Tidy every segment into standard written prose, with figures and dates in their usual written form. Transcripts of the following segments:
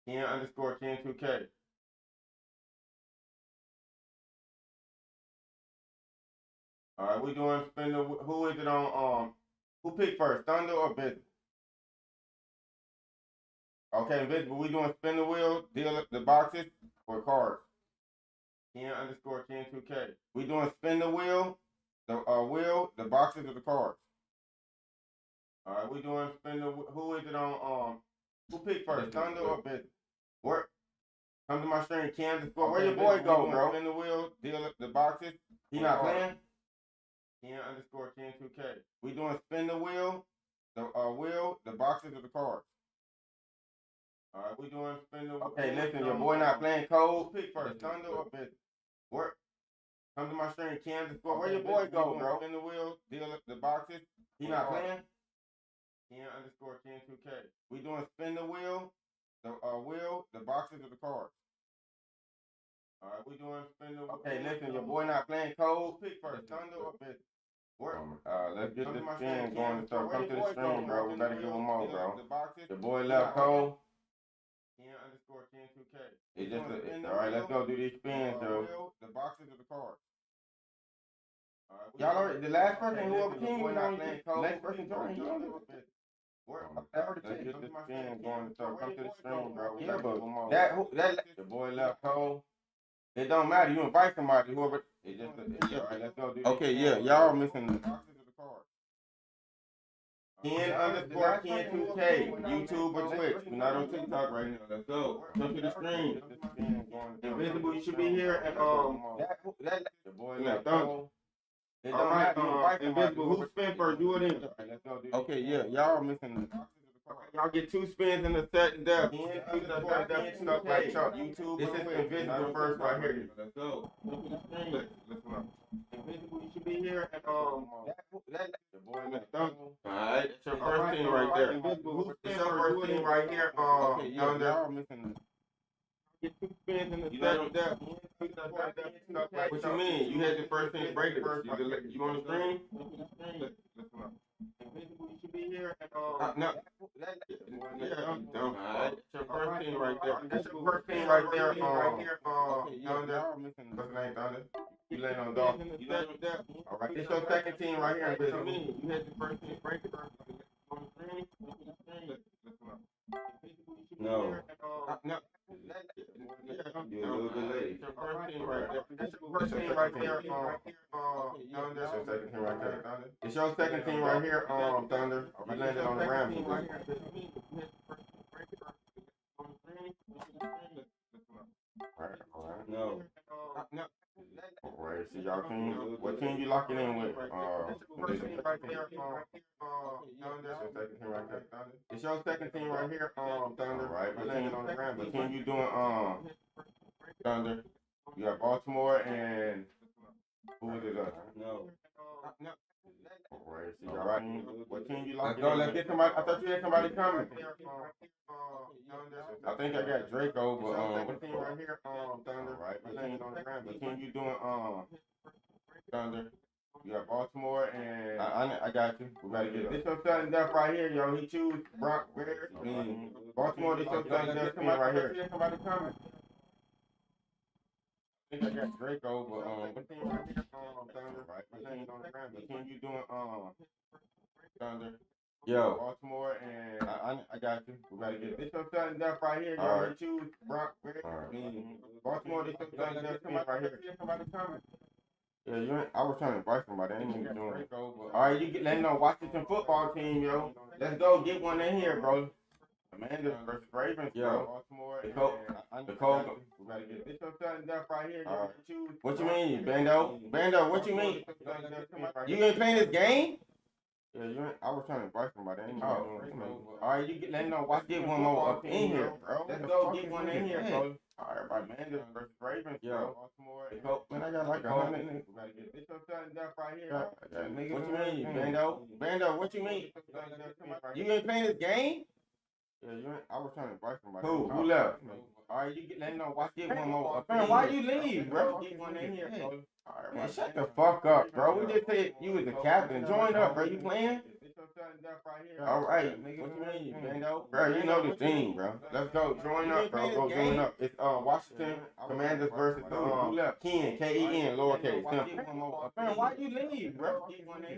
Ken_Ken2K. All right, we doing spin the. Who is it on? Who picked first, Thunder or Business? Okay, Invisible. We doing spin the wheel, deal the boxes or cards. Ken_Ken2K. We doing spin the wheel, the boxes or the cards. All right, we doing spin the. Who is it on? Who picked first, Thunder or Business? Where? Come to my stream, Kansas. Where your boy go, bro? Spin the wheel, deal the boxes. He not playing. Ken_Ken2K. We doing spin the wheel, the boxes or the cards. All right, we doing spin the. Okay, listen, your boy not playing cold. Pick first, Thunder or Business. Where? Come to my stream, Kansas. Where your boy go, bro? Spin the wheel, deal the boxes. He not playing. Ken_Ken2K. We doing spin the wheel, the boxes or the cards. All right, we doing spin the. Okay, listen, your boy not playing cold. Pick first, Thunder or Business. Where? Let's get this spin going and start. Come to the stream, bro. We better give him more, bro. Your boy left cold. Ken_Ken2K. It's just all right. Let's go do these spins, though. The boxes or the cards. Y'all already the last person whoever came was not playing cold. Next person joined. He on it. Let's get this spin going and start. Come to the stream, bro. Yeah, but that your boy left cold. It don't matter. You invite somebody, whoever. It just all right. Let's go do. Okay, yeah, y'all missing the boxes of the cards. Ken_Ken2K, YouTube or Twitch. We're not on TikTok right now. Let's go. Come to the stream. Invisible, you should be here. And that your boy left. It don't matter. You invite Invisible. Who spin first? You or them? Let's go do. Okay, yeah, y'all missing the. Y'all get 2 spins in the set and depth. Stuff like Chuck. YouTube. This is Invisible first right here. Let's go. Listen up. Invisible, you should be here. And your boy left. Alright, that's your first team right there. Invisible. It's your first team right here. Thunder. Y'all missing. Get 2 spins in the set and depth. What you mean? You had the first team break it. You on the screen? Listen up. Invisible, you should be here. And no. Yeah, I'm dumb. That's your first team right there. That's your first team right there. Thunder. What's the name, Thunder? You laying on dog. You laying on depth. All right. This your second team right here. What you mean? You had the first team break it. On the screen? Listen up. No. No. You're a little bit late. That's your first team right there. That's your first team right there. Thunder. That's your second team right there. Thunder. It's your second team right here. Thunder. You landed on the Rams. All right. No. No. All right. See y'all team. What team you locking in with? This is right there. Thunder. Your second team right there. Thunder. It's your second team right here. Thunder. All right. You landed on the Rams. What team you doing? Thunder. You got Baltimore and who is it? No. No. All right. See y'all right. What team you locking in? Let's go. Let's get somebody. I thought you had somebody coming. I think I got Draco, but what team right here? Thunder. Right. You landed on the Rams. What team you doing? Thunder. You got Baltimore and I got you. We gotta get it. This your sudden death right here, yo. He choose Brock Bears. Baltimore. This your sudden death team right here. Somebody coming. I think I got Draco, but what team right here? Thunder. Right. You landed on the Rams. What team you doing? Thunder. Yo, Baltimore and I got you. We gotta get it. This your sudden death right here, yo. He choose Brock Bears. Baltimore. This your sudden death team right here. Somebody coming. Yeah, you ain't, I was trying to invite somebody. I ain't even doing it. All right, you get letting know Washington football team, yo. Let's go get one in here, bro. Amanda versus Ravens, bro. Baltimore. The Colts. We gotta get it. This your sudden death right here. All right. What you mean, Bando? Bando, what you mean? You ain't playing this game? Yeah, you ain't, I was trying to invite somebody. I ain't even doing it. All right, you get letting know get one more up in here, bro. Let's go get one in here, bro. All right, everybody, Amanda versus Ravens, bro. Baltimore. Man, I got like 100 niggas. We gotta get this your sudden death right here. I got niggas. What you mean, Bando? Bando, what you mean? You ain't playing this game? Yeah, you ain't, I was trying to invite somebody. Who left? All right, you get letting know get one more up in here. Why you leave, bro? Get one in here, bro. All right, man, shut the fuck up, bro. We just said you was the captain. Join up, bro. You playing? All right, what you mean, Bando? Bro, you know the team, bro. Let's go. Join up, bro. Go join up. It's Washington Commanders versus Ken, K-E-N, lowercase. Man, why you leave, bro?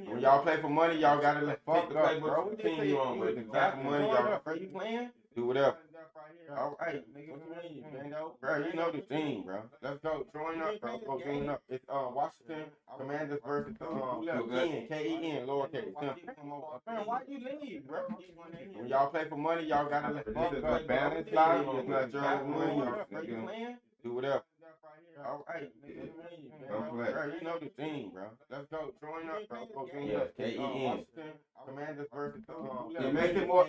When y'all play for money, y'all gotta take the play, bro. What team you on, bro? If you play for money, y'all are you playing? Do whatever. All right, what you mean, Bando? Bro, you know the team, bro. Let's go. Join up, bro. Go join up. It's Washington Commanders versus Ken, K-E-N, lowercase. Man, why you leave, bro? When y'all play for money, y'all gotta balance life. It's not your money. Are you playing? Do whatever. All right, bro, you know the team, bro. Let's go. Join up, bro. Go join up. K-E-N. Commanders versus it makes it more.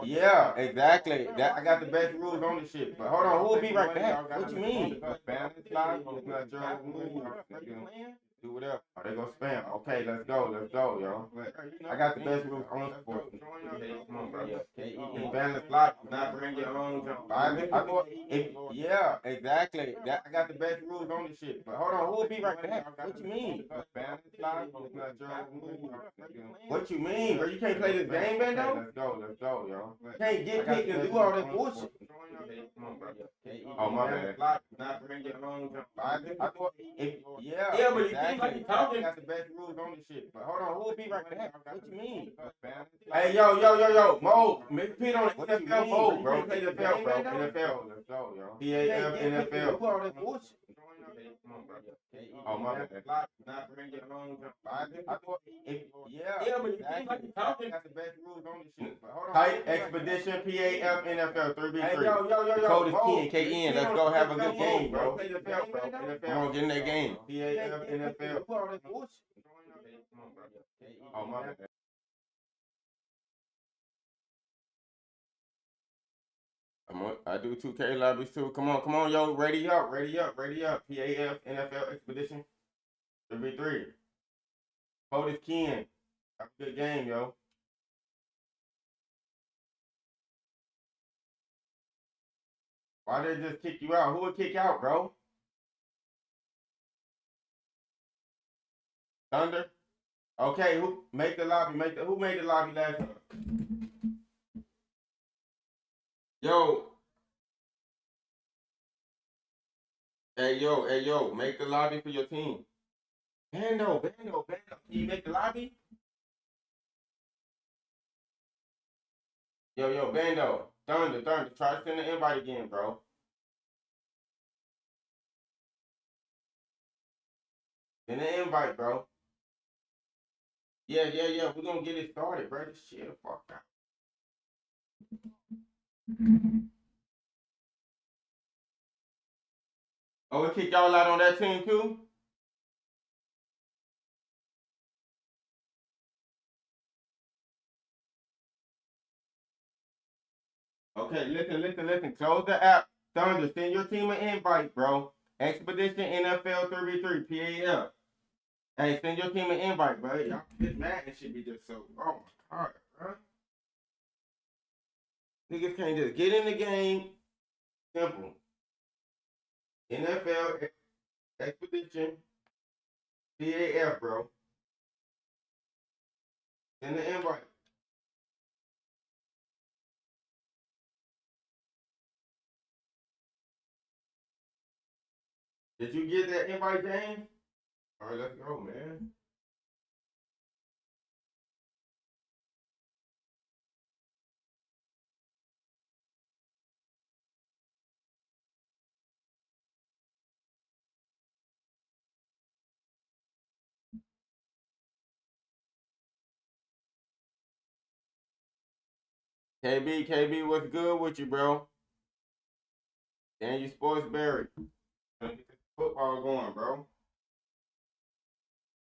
Yeah, exactly. That I got the best rules on this shit. But hold on, who will be right back? What you mean? Balance life. It's not your money. Are you playing? Do whatever. Oh, they go spam. Okay, let's go, yo. I got the best rules on sports. Come on, bro. In balance life, not bring your own jump. Yeah, exactly. That I got the best rules on this shit. But hold on, who will be right back? What you mean? Balance life, it's not your money. What you mean, bro? You can't play this game, Bando? Let's go, yo. Can't get picked and do all that bullshit. Come on, bro. Oh, my bad. Not bring your own jump. Yeah, but exactly. I got the best rules on this shit. But hold on, who will be right back? What you mean? Hey, yo, Mo, make Pete on NFL mode, bro. NFL, bro. NFL. Let's go, yo. PAF, NFL. Who all that bullshit? Oh, my bad. Not bring your own jump. Yeah, but exactly. I got the best rules on this shit. But hold on. Tight Expedition, PAF, NFL, 3v3. Hey, yo. Code is Ken, K-N. Let's go have a good game, bro. NFL, bro. Come on, get in that game. PAF, NFL. Who all that bullshit? Oh, my bad. I do 2K lobbies too. Come on, yo. Ready up. PAF, NFL Expedition, 3v3. Code is Ken. Have a good game, yo. Why did they just kick you out? Who would kick out, bro? Thunder? Okay, who make the lobby? Who made the lobby last time? Yo. Hey yo, make the lobby for your team. Bando. Can you make the lobby? Yo, Bando. Thunder. Try to send the invite again, bro. Send the invite, bro. Yeah. We're gonna get it started, bro. This shit, fuck out. Oh, we kick y'all out on that team too? Okay, listen. Close the app. Thunder, send your team an invite, bro. Expedition NFL 3v3 PAF. Hey, send your team an invite, bro. Y'all get mad and shit be just so. Oh my god, bro. Niggas can't just get in the game. Simple. NFL Expedition PAF, bro. Send the invite. Did you get that invite, James? All right, let's go, man. KB, what's good with you, bro? Daniel Sportsberry. Get this football going, bro.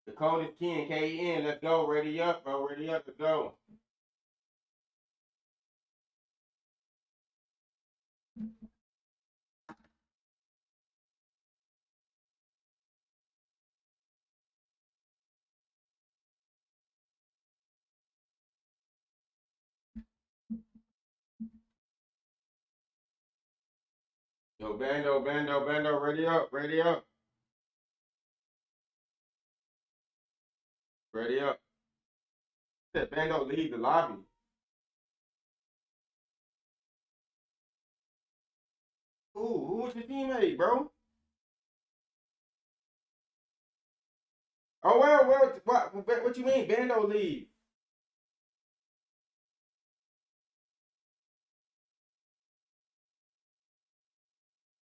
The code is Ken, K-E-N. Let's go. Ready up, bro. Let's go. Yo, Bando. Ready up. Ready up. said Bando leave the lobby. Who was your teammate, bro? Oh well, what you mean Bando leave?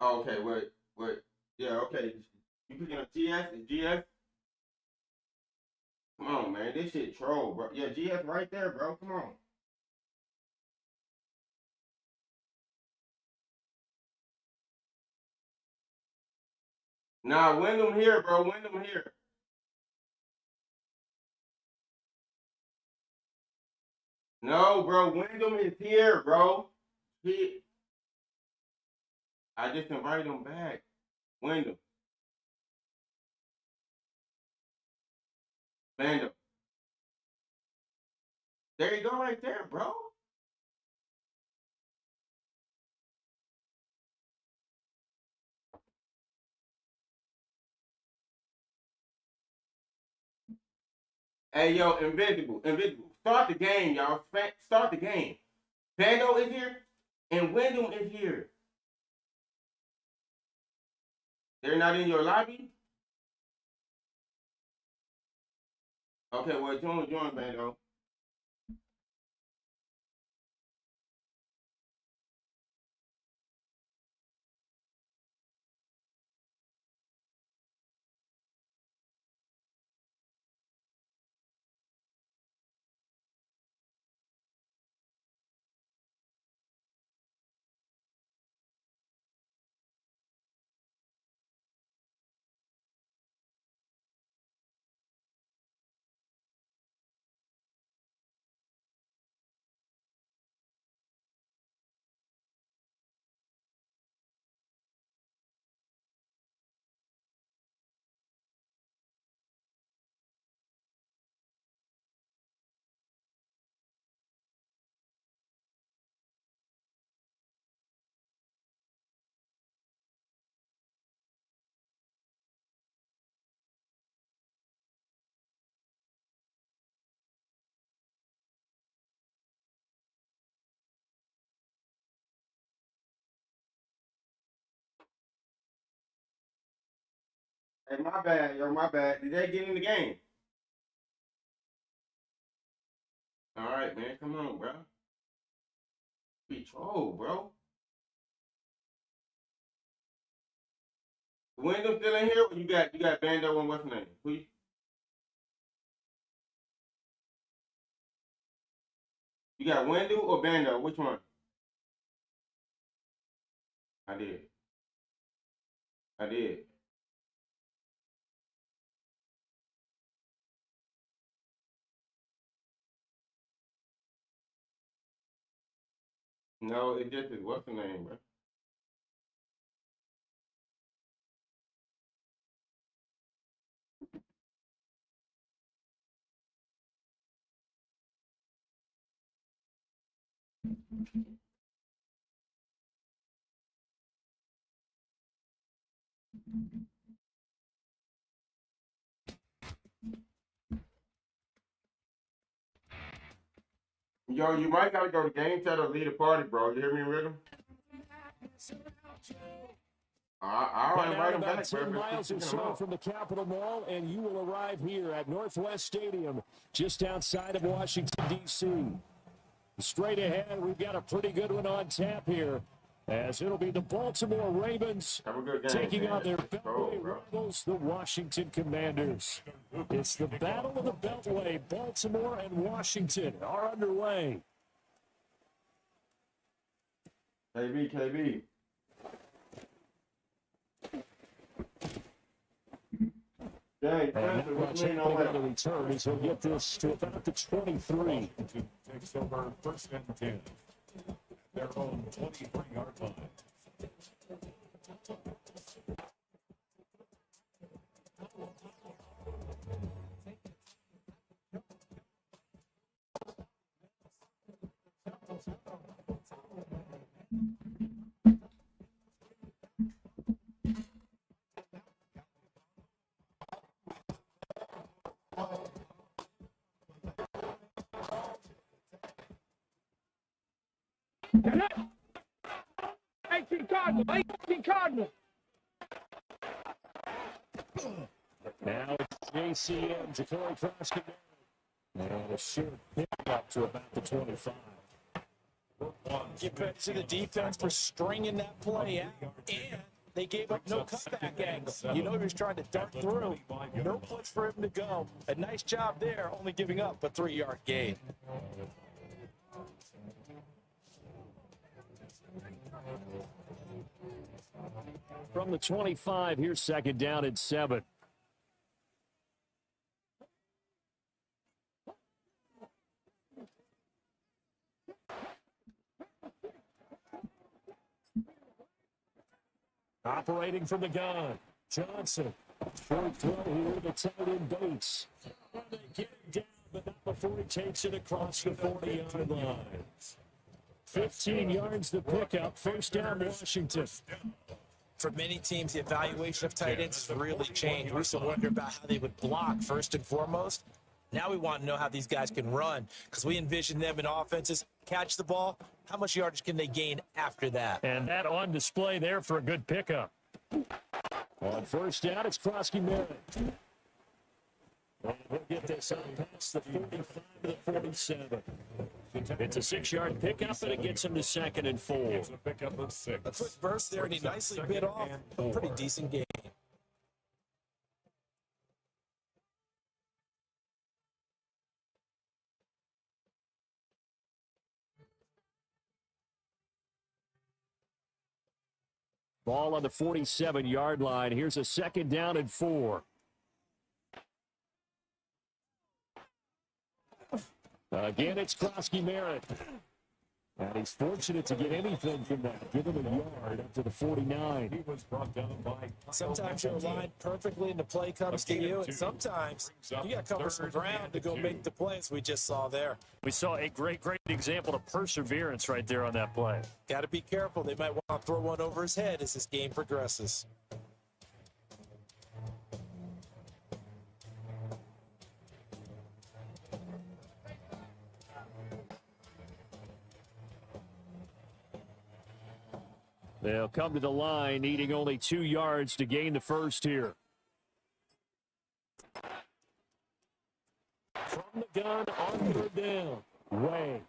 Oh, okay, wait. Yeah, okay. You picking up GS? Is GS? Come on, man. This shit troll, bro. Yeah, GS right there, bro. Come on. Nah, Wyndham here, bro. Wyndham here. No, bro. Wyndham is here, bro. He, I just invited him back. Wyndham. Bando. There you go right there, bro. Hey, yo, Invisible. Invisible. Start the game, y'all. Start the game. Bando is here, and Wyndham is here. They're not in your lobby? Okay, well, join Bando. Hey, my bad, yo, my bad. Did they get in the game? All right, man. Come on, bro. Be troll, bro. Wyndham still in here? Or you got Bando and what's the name? You got Wendell or Bando? Which one? I did. I did. No, it just is what's the name, bro? Yo, you might gotta go to game chat or lead a party, bro. You hear me, Rhythm? I'll invite him about back, 10 bro. miles or so from the Capitol Mall, and you will arrive here at Northwest Stadium, just outside of Washington, D.C. Straight ahead, we've got a pretty good one on tap here, as it'll be the Baltimore Ravens taking on their Beltway rivals, the Washington Commanders. It's the Battle of the Beltway. Baltimore and Washington are underway. KB. Dang, And watch him on the return as he'll get this to about the 23. Takes over first and 10. Their own 23-yard line. 18 Cardinal. 18 Cardinal. Now it's JCM, Ja'Cory Troskin. And a short pick up to about the 25. Give credit to the defense for stringing that play out, and they gave up no cutback angle. You know he was trying to dart through. No place for him to go. A nice job there, only giving up a 3-yard gain. From the 25, here's second down and 7. Operating from the gun, Johnson. Short throw here to tight end Bates. They get him down, but not before he takes it across the 40-yard line. 15 yards to pick up. First down, Washington. For many teams, the evaluation of tight ends has really changed. We used to wonder about how they would block first and foremost. Now we want to know how these guys can run, because we envision them in offenses catch the ball. How much yardage can they gain after that? And that on display there for a good pickup. On first down, it's Krosky Merritt. And he'll get this up past the 45 to the 47. It's a 6-yard pickup, and it gets him to second and 4. It's a pickup of 6. A quick burst there, and he nicely bit off a pretty decent game. Ball on the 47-yard line. Here's a second down and 4. Again, it's Krosky Merritt. And he's fortunate to get anything from that. Give him a yard up to the 49. He was brought down by. Sometimes you're aligned perfectly and the play comes to you, and sometimes you got to cover some ground to go make the plays we just saw there. We saw a great example of perseverance right there on that play. Got to be careful. They might want to throw one over his head as this game progresses. They'll come to the line, needing only 2 yards to gain the first here. From the gun on third down. Way.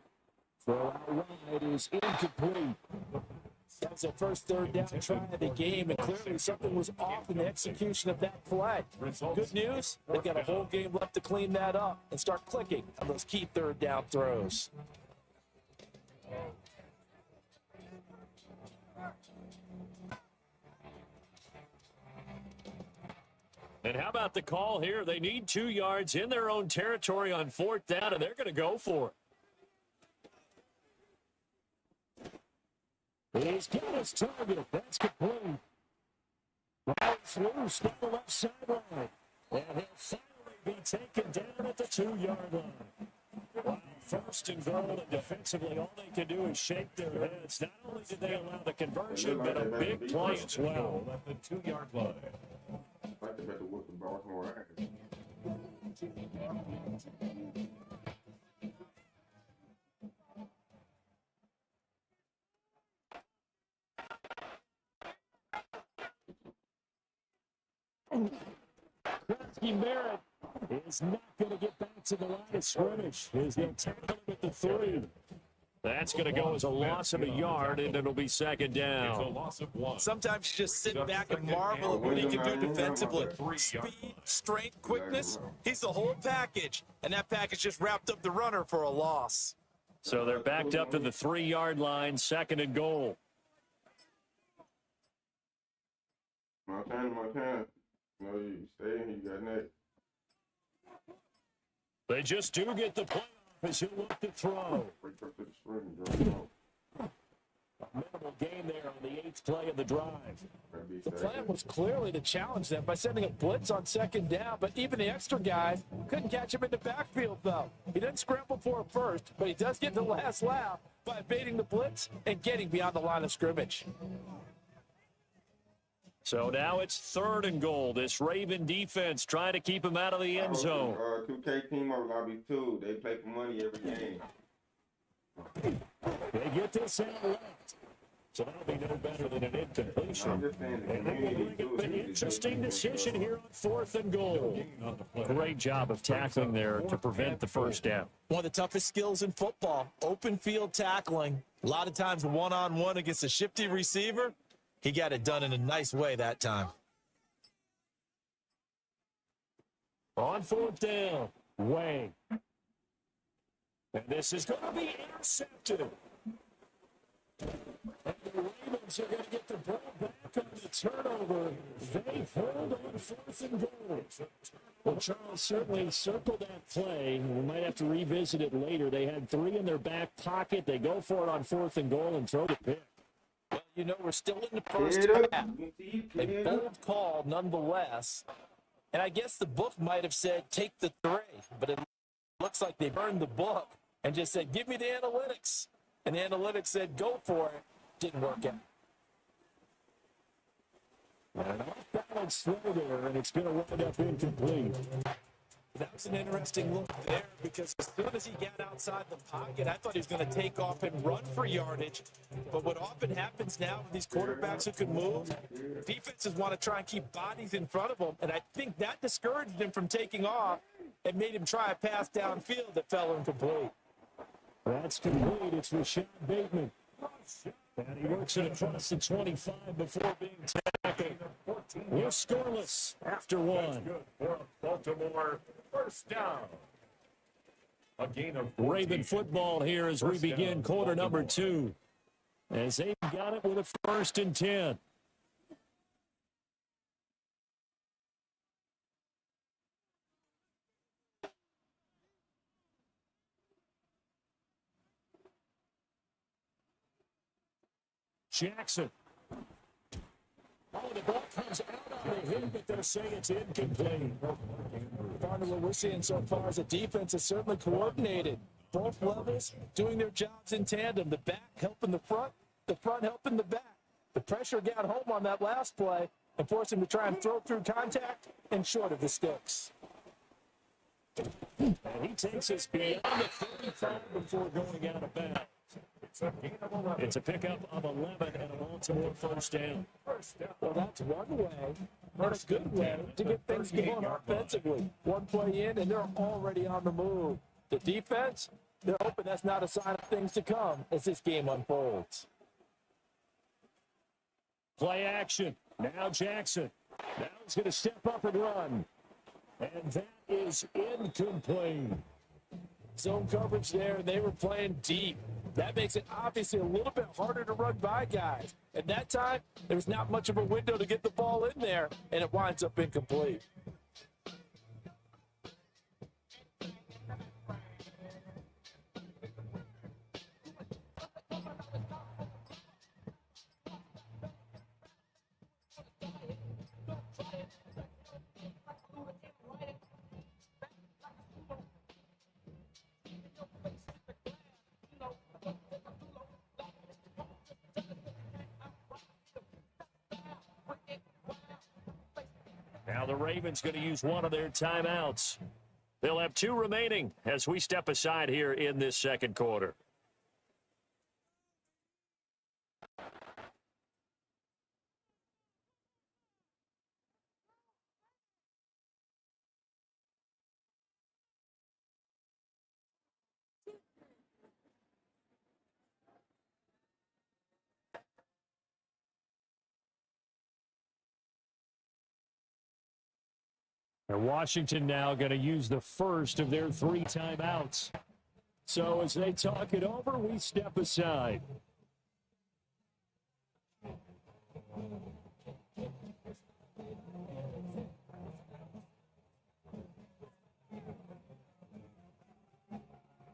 Throw out wide is incomplete. That was their first third down try of the game, and clearly something was off in the execution of that play. Good news, they've got a whole game left to clean that up and start clicking on those key third down throws. And how about the call here? They need 2 yards in their own territory on fourth down, and they're going to go for it. He's got his target. That's complete. Rides loose down the left sideline. And he'll finally be taken down at the 2-yard line. Wow, first and goal, and defensively, all they can do is shake their heads. Not only did they allow the conversion, but a big play as well. At the 2-yard line. Like they better whip the Baltimore ass. Krosky Merritt is not going to get back to the line of scrimmage as they'll tackle him at the 3. That's going to go as a loss of a yard, and it'll be second It's a down. loss of 1. Sometimes you just sit back and marvel at what he can do defensively. Speed, strength, quickness, he's the whole package. And that package just wrapped up the runner for a loss. So they're backed up to the 3-yard line, second and goal. Montana. No, you stay in, you got next. They just do get the play off as he'll look to throw. Break up to the spring, girl. Minimal gain there on the 8th play of the drive. The plan was clearly to challenge them by sending a blitz on second down, but even the extra guys couldn't catch him in the backfield, though. He didn't scramble for it first, but he does get the last laugh by evading the blitz and getting beyond the line of scrimmage. So now it's third and goal. This Raven defense trying to keep him out of the end zone. 2K team over lobby 2. They play for money every game. They get this out left. So that'll be no better than an incompletion. I'm just saying the And they will community bring up an too. interesting decision here on 4th and goal. Great job of tackling there to prevent the first down. One of the toughest skills in football, open field tackling. A lot of times one-on-one against a shifty receiver. He got it done in a nice way that time. On 4th down, Wang. And this is going to be intercepted. And the Ravens are going to get the ball back on the turnover. They hold on 4th and goal. Well, Charles certainly circled that play. We might have to revisit it later. They had 3 in their back pocket. They go for it on 4th and goal and throw the pick. Well, you know, we're still in the first half. A bold call nonetheless. And I guess the book might have said, take the 3. But it looks like they burned the book and just said, give me the analytics. And the analytics said, go for it. Didn't work out. An off-balance throw there, and it's going to wind up incomplete. That was an interesting look there because as soon as he got outside the pocket, I thought he was going to take off and run for yardage. But what often happens now with these quarterbacks who can move, defenses want to try and keep bodies in front of them. And I think that discouraged him from taking off and made him try a pass downfield that fell incomplete. That's complete. It's Rashad Bateman. And he works it across the 25 before being tackled. We're scoreless after 1. For Baltimore, first down. A gain of Raven football here as we begin quarter number 2. As they've got it with a 1st and 10. Jackson. Oh, the ball comes out on the hit, but they're saying it's incomplete. Part of what we're seeing so far is the defense is certainly coordinated. Both levels doing their jobs in tandem. The back helping the front helping the back. The pressure got home on that last play and forced him to try and throw through contact and short of the sticks. And he takes us beyond the 35 before going out of bounds. It's a pickup of 11 and a Baltimore first down. Well, that's one way, but a good way to get things going offensively. One play in, and they're already on the move. The defense, they're hoping that's not a sign of things to come as this game unfolds. Play action. Now Jackson. Now he's going to step up and run. And that is incomplete. Zone coverage there, and they were playing deep. That makes it obviously a little bit harder to run by guys. At that time, there was not much of a window to get the ball in there, and it winds up incomplete. Now the Ravens going to use one of their timeouts. They'll have 2 remaining as we step aside here in this second quarter. And Washington now going to use the first of their 3 timeouts. So as they talk it over, we step aside.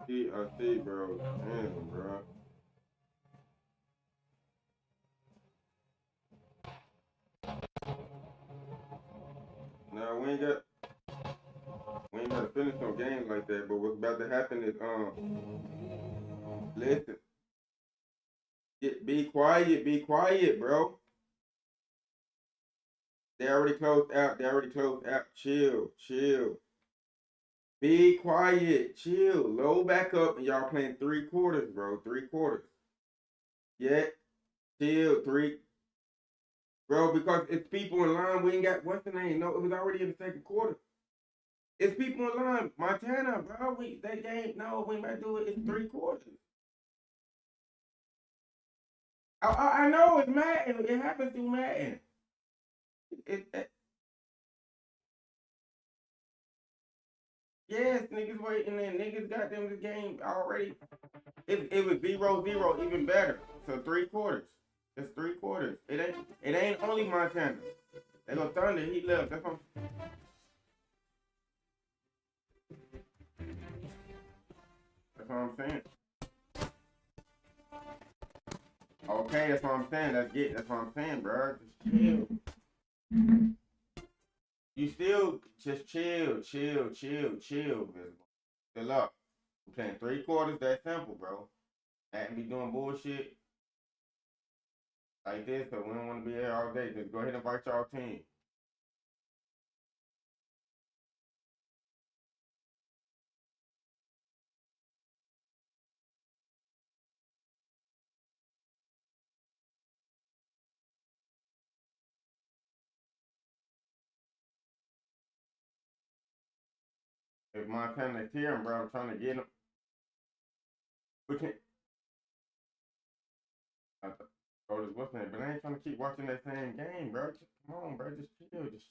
I see, bro. Damn, bro. Now we ain't got to finish no games like that. But what's about to happen is listen. Be quiet, bro. They already closed out. Chill. Be quiet. Chill. Load back up and y'all playing 3/4, bro. 3/4. Yeah. Chill. Three. Bro, because it's people in line. We ain't got, what's the name? No, it was already in the second quarter. It's people in line. Montana, bro. That game, no, we might do it. It's 3/4. I know it's Madden. It happens through Madden. Yes, niggas waiting and niggas got them the game already. It was 0-0, even better. So 3/4. It's 3/4. It ain't only Montana. They go Thunder. He left. That's what I'm saying. Okay, that's what I'm saying. That's what I'm saying, bro. Just chill. You still just chill, Visible. Chill up. We're playing 3/4. That simple, bro. And be doing bullshit like this, so we don't want to be here all day. Just go ahead and invite y'all team. If Montana's here, bro, I'm trying to get him. We can. What's that? But I ain't trying to keep watching that same game, bro. Come on, bro. Just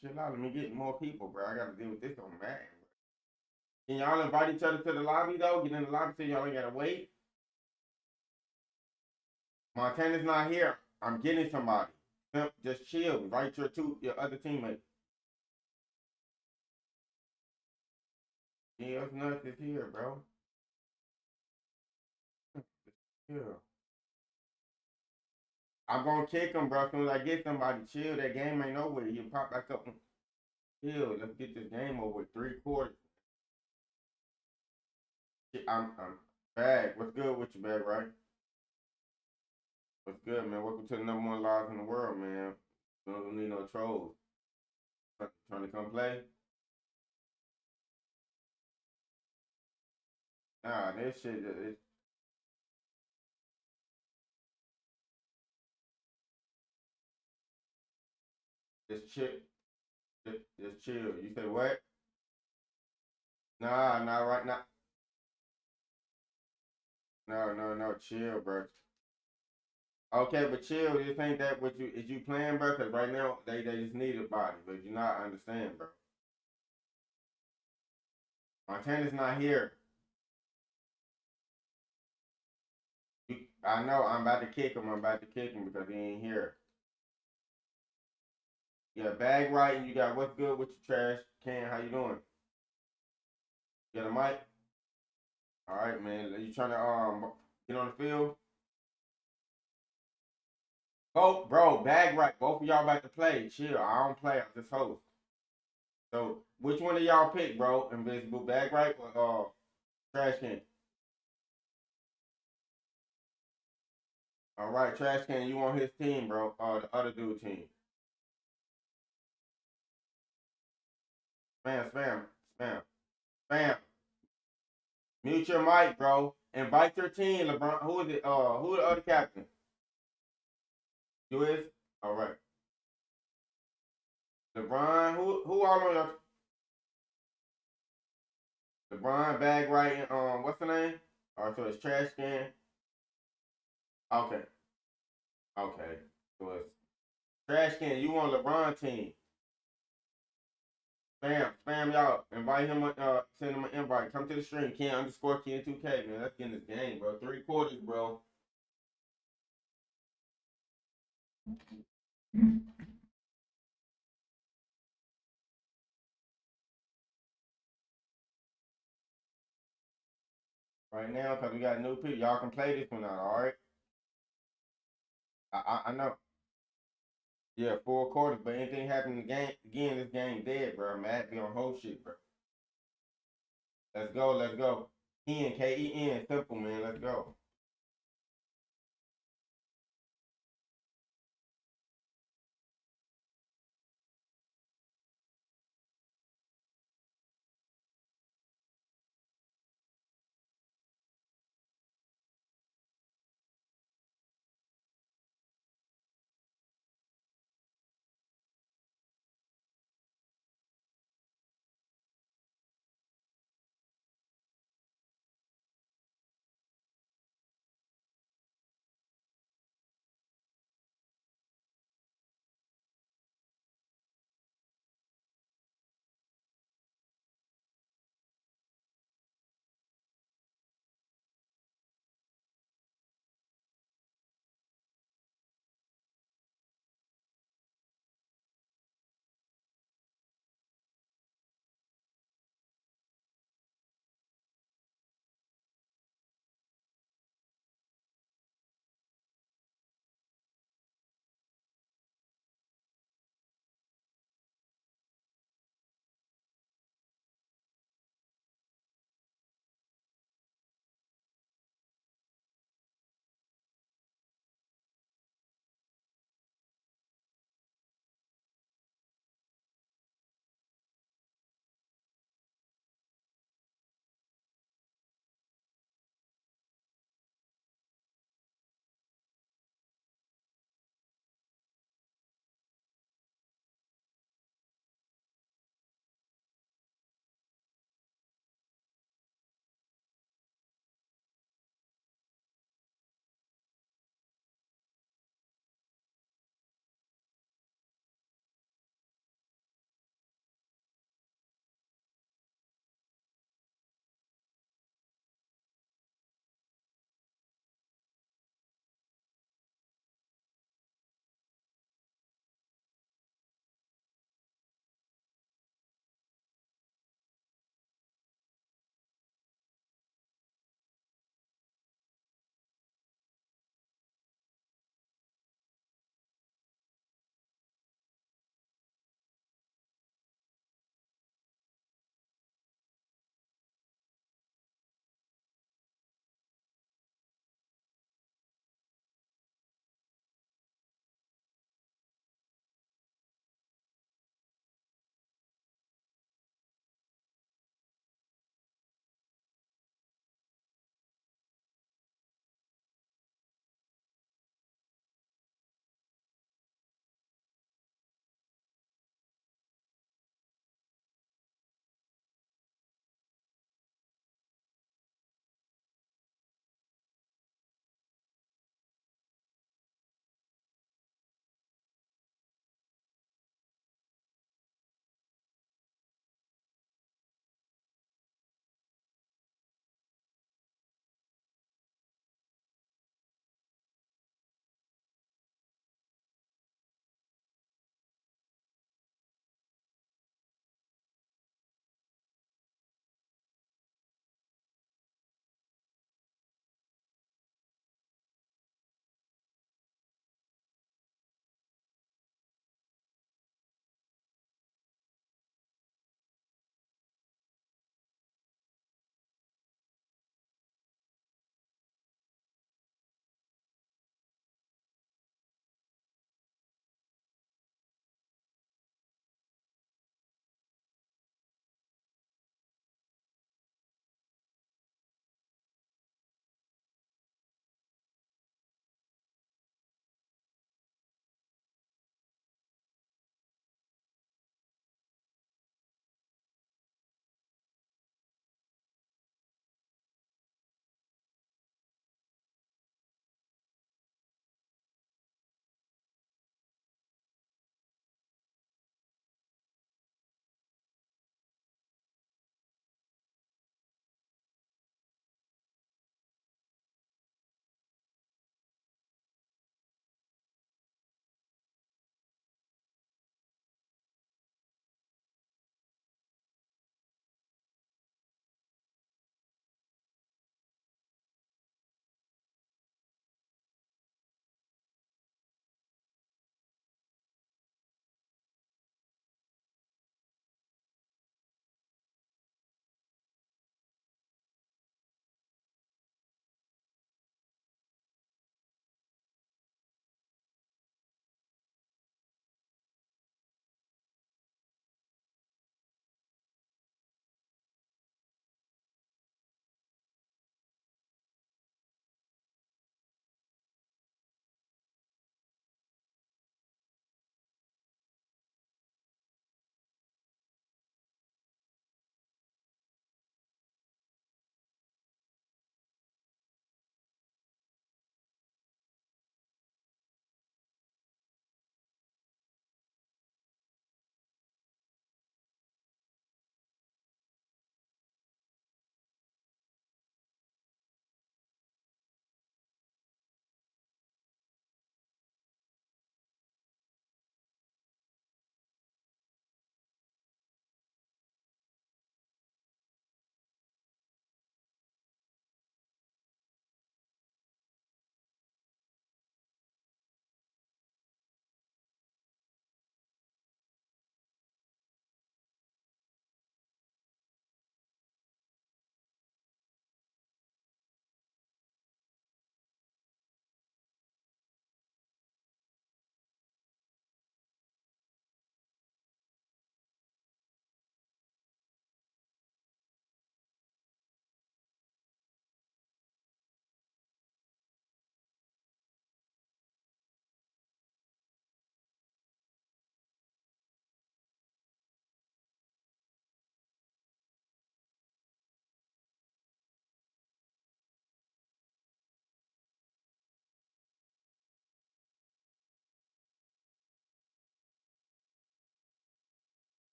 chill out. Let me get more people, bro. I gotta deal with this on Madden. Can y'all invite each other to the lobby though? Get in the lobby so y'all ain't gotta wait. Montana's not here. I'm getting somebody. Just chill. Invite your other teammates. Yeah, it's nuts is here, bro. Yeah. I'm gonna kick him, bro. As soon as I get somebody, chill. That game ain't over. You pop back up and chill. Let's get this game over with 3/4. I'm bag. What's good with you, bag, right? What's good, man? Welcome to the #1 live in the world, man. We don't need no trolls. Trying to come play? Nah, this shit, it's chill. Just chill. You say what? Nah, not right now. No, chill, bro. Okay, but chill. This ain't that what you is you playing, bro? Cause right now they just need a body, but you not understand, bro. Montana's not here. I know. I'm about to kick him. Because he ain't here. You got bag right, and you got what's good with your trash can. How you doing? You got a mic? All right, man. You trying to get on the field? Both, bro. Bag right. Both of y'all about to play. Chill. I don't play. I just host. So which one of y'all pick, bro? Invisible bag right or trash can? All right, trash can. You on his team, bro? The other dude team. Spam. Spam. Mute your mic, bro. Invite your team, LeBron. Who is it? Who the other captain? You is? All right. LeBron. Who all on your? LeBron, bag right. And, what's the name? All right, so it's trash can. Okay. Okay. So it's trash can. You on LeBron team? Spam y'all. Invite him. Send him an invite. Come to the stream. Ken_Ken2K, man. Let's get in this game, bro. 3/4, bro. Right now, because we got new people. Y'all can play this one out, all right? I know. Yeah, 4/4, but anything happen in the game, again, this game dead, bro. Matt be on whole shit, bro. Let's go. Ken, simple, man. Let's go.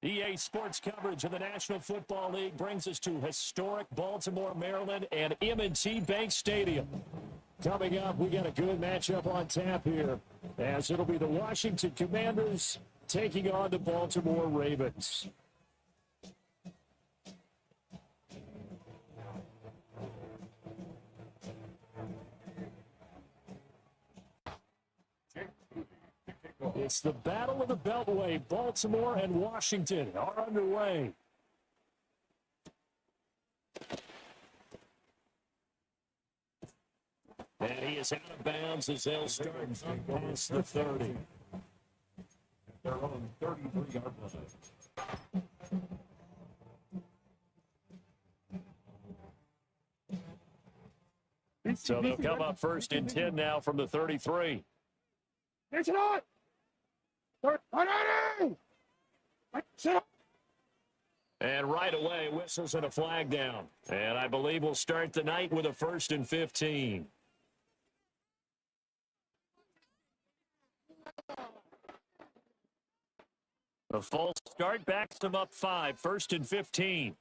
EA Sports coverage of the National Football League brings us to historic Baltimore, Maryland, and M&T Bank Stadium. Coming up, we got a good matchup on tap here, as it'll be the Washington Commanders taking on the Baltimore Ravens. It's the Battle of the Beltway. Baltimore and Washington are underway. And he is out of bounds as they'll start past the 30. They're on 33-yard line. So they'll come up first and 10 now from the 33. It's not. And right away, whistles and a flag down. And I believe we'll start the night with a 1st and 15. A false start backs them up 5, 1st and 15.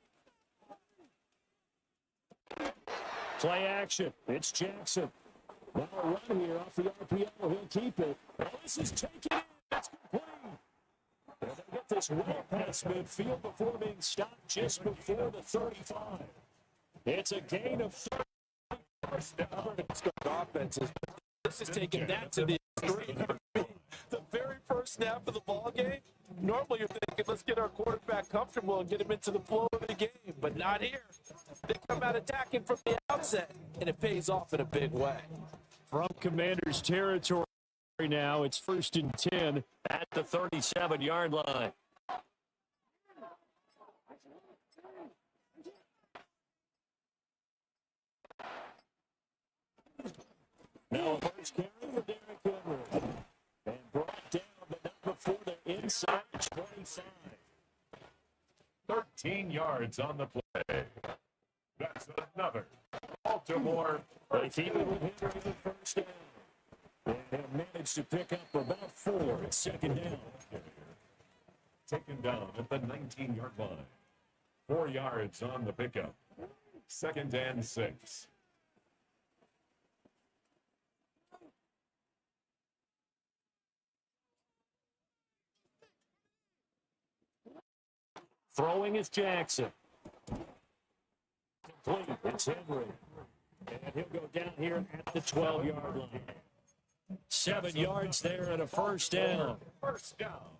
Play action. It's Jackson. Now a run here off the RPO. He'll keep it. Oh, this is taken in. That's complete. And they get this well past midfield before being stopped just before the 35. It's a gain of 30. Offenses. This is taking that to the extreme. The very first snap of the ball game, normally you're thinking, let's get our quarterback comfortable and get him into the flow of the game, but not here. They come out attacking from the outset, and it pays off in a big way. From Commander's territory now, it's 1st and 10 at the 37-yard line. Now a first carry for Derrick Henry. And brought down, but not before they're inside the 25. 13 yards on the play. That's another Baltimore. They keep it with Henry the first down. And have managed to pick up about 4 at second down. Taken down at the 19-yard line. 4 yards on the pickup. 2nd and 6. Throwing is Jackson. Complete. It's Henry. And he'll go down here at the 12-yard line. 7 yards there and a first down.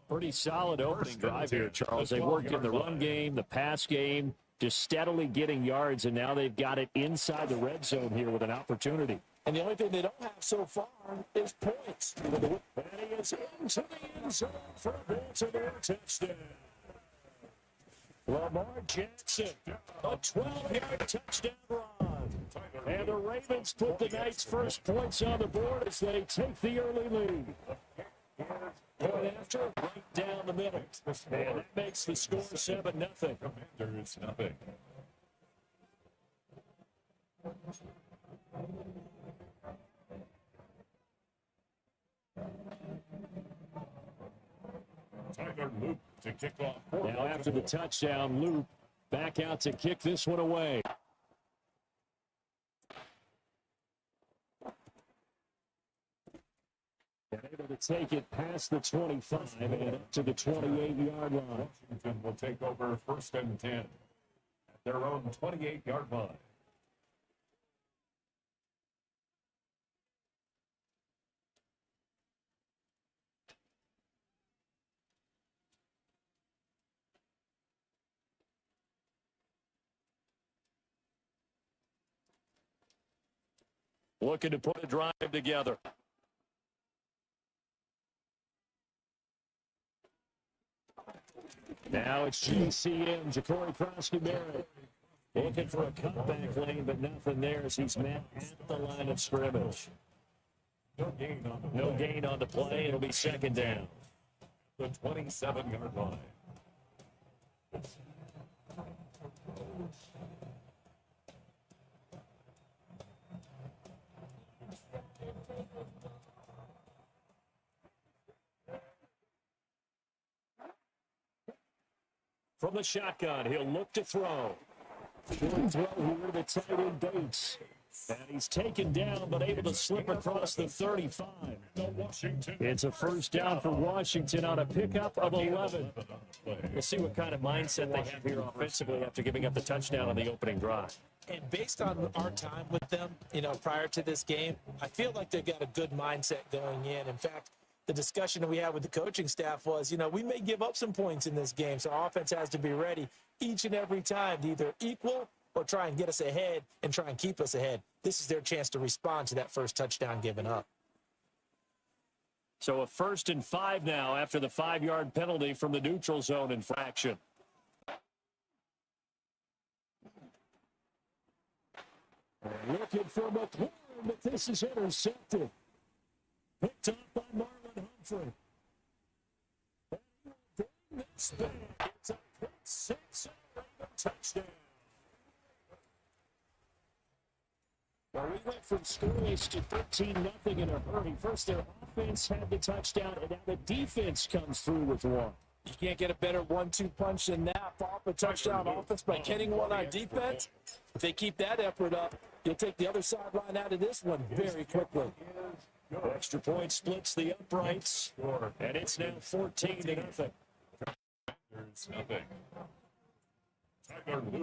Pretty solid opening drive here, Charles. They worked in the run game, the pass game, just steadily getting yards, and now they've got it inside the red zone here with an opportunity. And the only thing they don't have so far is points. And he is into the end zone for a Baltimore touchdown. Lamar Jackson, a 12-yard touchdown run. And the Ravens put the night's first points on the board as they take the early lead. Point after, right down the middle. And that makes the score 7-0. Commanders nothing. Tyler Loop to kick off. Now after the touchdown, Loop back out to kick this one away. And able to take it past the 25 and up to the 28-yard line. Washington will take over 1st and 10 at their own 28-yard line. Looking to put a drive together. Now it's GCM, Ja'Cory Crosby-Barrett. Looking for a cutback lane, but nothing there as he's met at the line of scrimmage. No gain on the play. No gain on the play. It'll be 2nd down. The 27-yard line. From the shotgun, he'll look to throw. Short throw here to tight end Bates. And he's taken down, but able to slip across the 35. It's a first down for Washington on a pickup of 11. We'll see what kind of mindset they have here offensively after giving up the touchdown on the opening drive. And based on our time with them, prior to this game, I feel like they've got a good mindset going in. In fact, the discussion that we had with the coaching staff was, we may give up some points in this game, so our offense has to be ready each and every time to either equal or try and get us ahead and try and keep us ahead. This is their chance to respond to that first touchdown given up. So a 1st and 5 now after the 5-yard penalty from the neutral zone infraction. Looking for McLaurin, but this is intercepted. Picked up by Marlon Humphrey. It's a pick six and a touchdown. Well, we went from scoreless to 13-0 in a hurry. First, their offense had the touchdown, and now the defense comes through with one. You can't get a better 1-2 punch than that. Follow up a touchdown offense by getting one on defense. If they keep that effort up, you'll take the other sideline out of this one very quickly. Extra point splits the uprights, and it's now 14-0.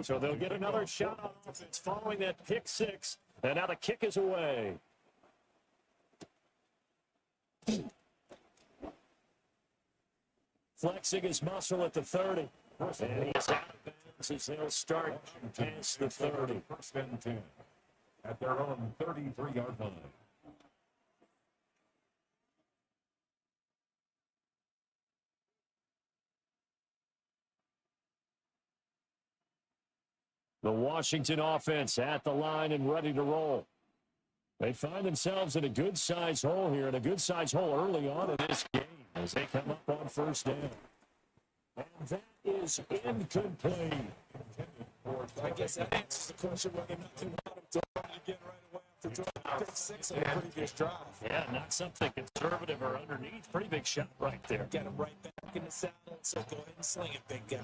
So they'll get another shot on offense following that pick six, and now the kick is away. Flexing his muscle at the 30. And he's out of bounds as they'll start past the 30. 1st and 10 at their own 33-yard line. The Washington offense at the line and ready to roll. They find themselves in a good-sized hole here, and a good-sized hole early on in this game as they come up on 1st down. And that is incomplete. I guess that answers the question whether or not they want him to run it again right away after throwing pick six on the previous drive. Yeah, not something conservative or underneath. Pretty big shot right there. Got him right back in the saddle, so go ahead and sling it, big guy.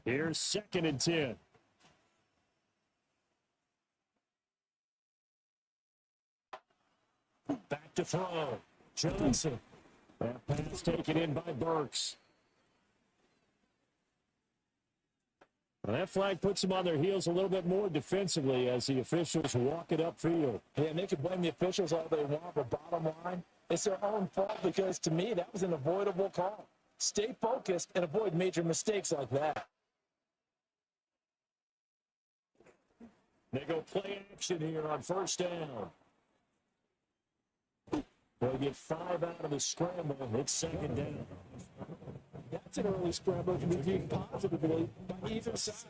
Here's 2nd and 10. Back to throw. Johnson. That pass taken in by Burks. Well, that flag puts them on their heels a little bit more defensively as the officials walk it upfield. Yeah, and they can blame the officials all they want, but bottom line, it's their own fault because, to me, that was an avoidable call. Stay focused and avoid major mistakes like that. They go play action here on 1st down. They'll get 5 out of the scramble. It's 2nd down. That's an early scramble that can be viewed positively by either side.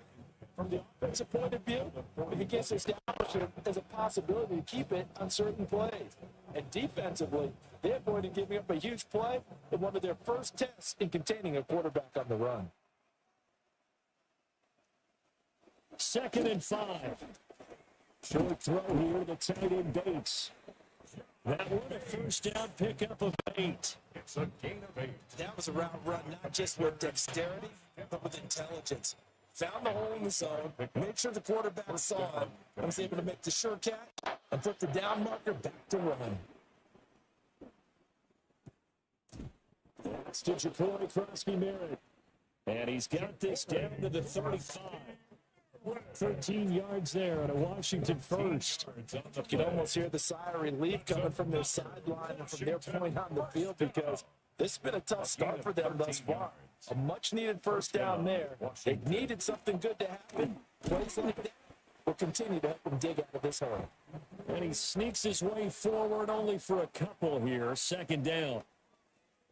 From the offensive point of view, it gets established as a possibility to keep it on certain plays. And defensively, they avoided giving up a huge play in one of their first tests in containing a quarterback on the run. 2nd and 5. Short throw here to tight end Bates. That one a 1st down pickup of 8. It's a gain of 8. That was a route run not just with dexterity, but with intelligence. Found the hole in the zone, made sure the quarterback saw him, and was able to make the sure catch and put the down marker back to run. That's to Jacory Krosky-Merritt. And he's got this down to the 35. 13 yards there on a Washington first. You can almost hear the sigh of relief coming from their sideline and from their point on the field because this has been a tough start for them thus far. A much-needed 1st down there. They needed something good to happen. Plays like that will continue to help them dig out of this hole. And he sneaks his way forward only for a couple here. 2nd down.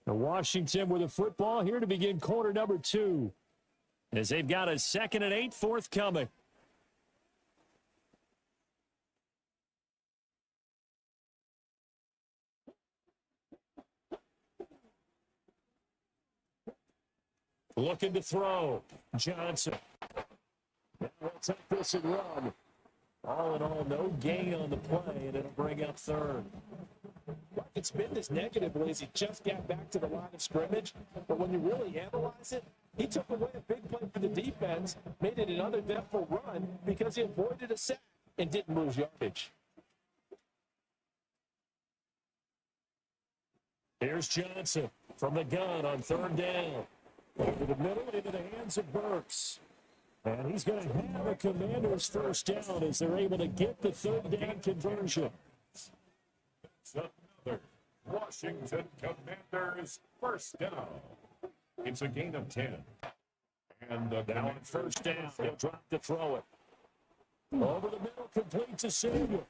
The Washington with the football here to begin quarter number 2. As they've got a 2nd and 8 forthcoming. Looking to throw. Johnson. Now we'll take this and run. All in all, no gain on the play, and it'll bring up 3rd. could spin this negatively as he just got back to the line of scrimmage. But when you really analyze it, he took away a big play for the defense, made it an uneventful run because he avoided a sack and didn't lose yardage. Here's Johnson from the gun on third down. Over the middle into the hands of Burks. And he's going to have a Commander's first down as they're able to get the third down conversion. It's another Washington Commanders first down. It's a gain of 10. And Now on first down, they'll drop to throw it. Over the middle, complete to Samuel.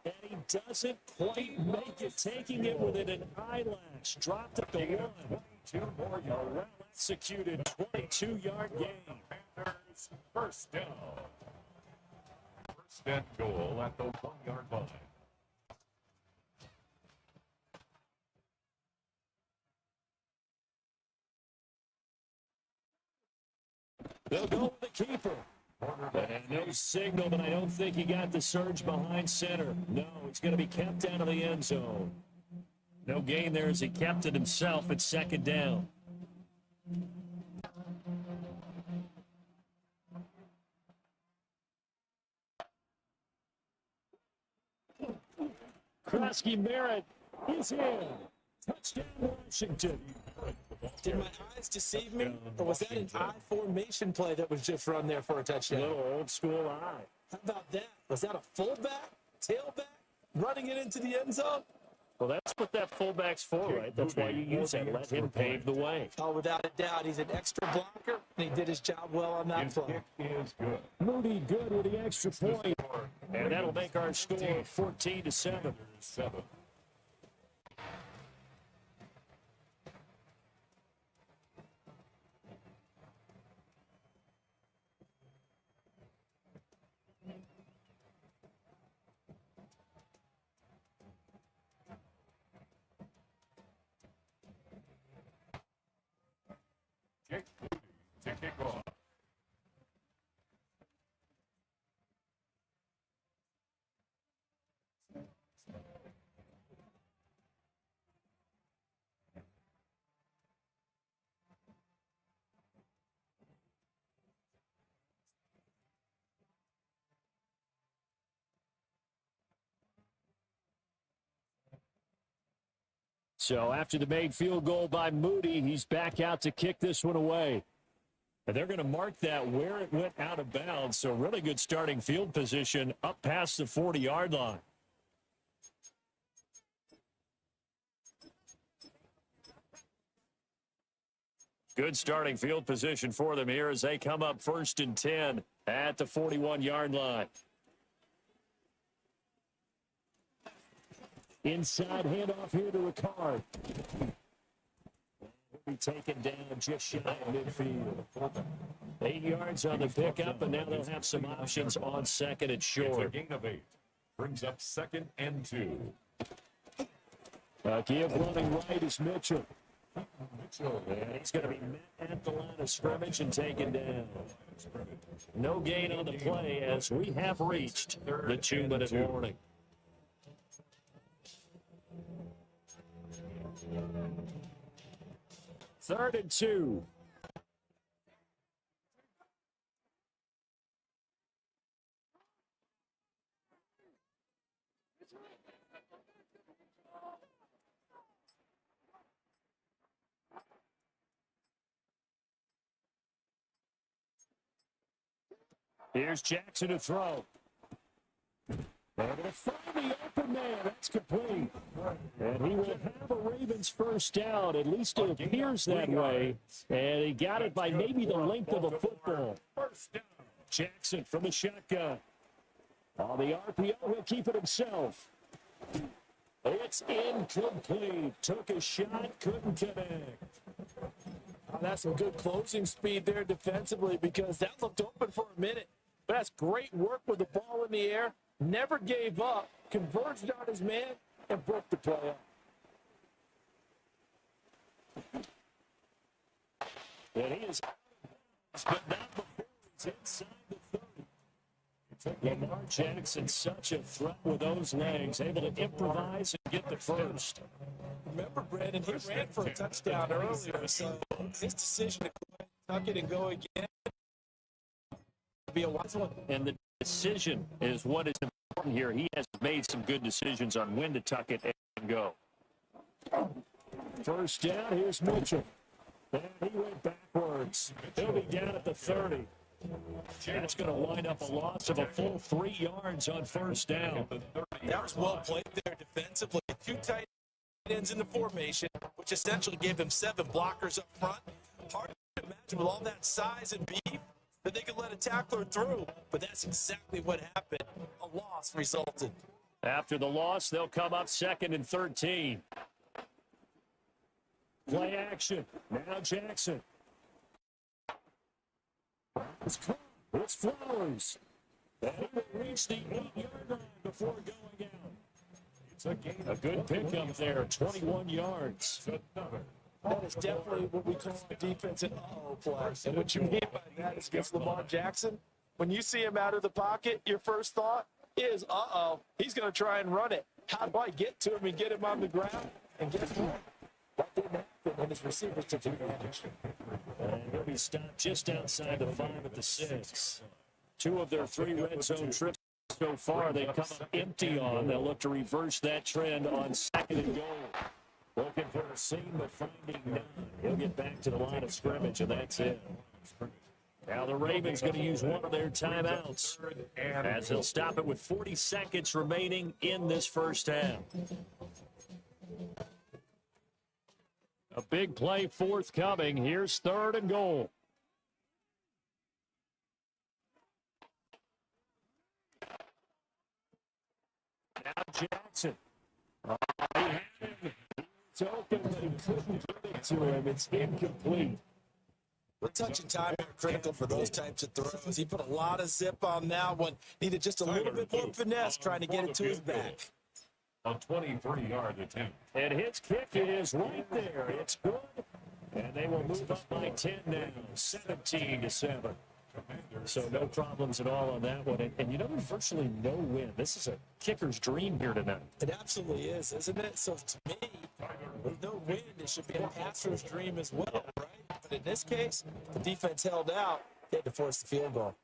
And he doesn't quite make it, taking it within an eyelash. Dropped at the one. 2 more A yards. well-executed 22-yard gain. Commanders first down. First and goal at the 1-yard line. They'll go with the keeper. And no signal, but I don't think he got the surge behind center. No, it's going to be kept out of the end zone. No gain there as he kept it himself at second down. Krosky Merritt is in. Touchdown, Washington. Did my eyes deceive me, or was that an I formation play that was just run there for a touchdown? Little old school eye. How about that? Was that a fullback, tailback, running it into the end zone? Well, that's what that fullback's for, right? That's why you use it. Let him pave the way. Oh, without a doubt, he's an extra blocker, and he did his job well on that His play. kick is good. Moody good with the extra point. And that'll make our score 14-7. 7. Kick to kick off. So after the made field goal by Moody, he's back out to kick this one away. And they're going to mark that where it went out of bounds. So really good starting field position up past the 40-yard line. Good starting field position for them here as they come up 1st and 10 at the 41-yard line. Inside handoff here to Ricard. He'll be taken down just shy of midfield. 8 yards on the pickup, and now they'll have some options on second and It's a short. gain of 8. Brings up 2nd and 2. Give running right is Mitchell. Mitchell. And he's going to be met at the line of scrimmage and taken down. No gain on the play as we have reached the 2-minute warning. Third and 2. Here's Jackson to throw. They're going to find the open man. That's complete. And he will have a Ravens first down. At least it appears that way. And he got it by maybe the length of a football. First down. Jackson from the shotgun. On the RPO, he'll keep it himself. It's incomplete. Took a shot, couldn't connect. Oh, that's some good closing speed there defensively because that looked open for a minute. But that's great work with the ball in the air. Never gave up, converged on his man, and broke the play up. And he is, but not before he's inside the 30. Lamar Jackson, such a threat with those legs, able to improvise get the first. Remember, Brandon, he ran for a touchdown earlier, so his decision to go ahead and tuck it and go again would be a wise one. And the decision is what is important here. He has made some good decisions on when to tuck it and go. First down, here's Mitchell. And he went backwards. He'll be down at the 30. That's going to wind up a loss of a full 3 yards on first down. That was well played there defensively. 2 tight ends in the formation, which essentially gave them 7 blockers up front. Hard to imagine with all that size and beef that they could let a tackler through, but that's exactly what happened. A loss resulted. After the loss, they'll come up 2nd and 13. Play action. Now Jackson. It's Flowers. And he will reach the 8-yard line before going out. A good pickup there, 21 yards. That is definitely what we call a defensive uh-oh play. And what you mean by that is against Lamar Jackson, when you see him out of the pocket, your first thought is, uh-oh, he's going to try and run it. How do I get to him and get him on the ground? And guess what? That didn't happen, and his receivers took advantage. And he'll be stopped just outside the 5 at the 6. 2 of their 3 red zone trips so far, they've come up empty on. They'll look to reverse that trend on 2nd and goal. Looking for a seam, but finding none. He'll get back to the line of scrimmage, and that's it. Now the Ravens going to use one of their timeouts as they'll stop it with 40 seconds remaining in this first half. A big play forthcoming. Here's 3rd and goal. Now Jackson. He had him. It's open, but he couldn't get it to him. It's incomplete. The touch and time are critical for those types of throws. He put a lot of zip on that one. Needed just a little bit more finesse trying to get it to his back. A 23-yard attempt. And his kick is right there. It's good. And they will move up by 10 now, 17-7. So no problems at all on that one. And you know, there's virtually no win. This is a kicker's dream here tonight. It absolutely is, isn't it? So to me, with no win, it should be a passer's dream as well, right? But in this case, the defense held out. They had to force the field goal.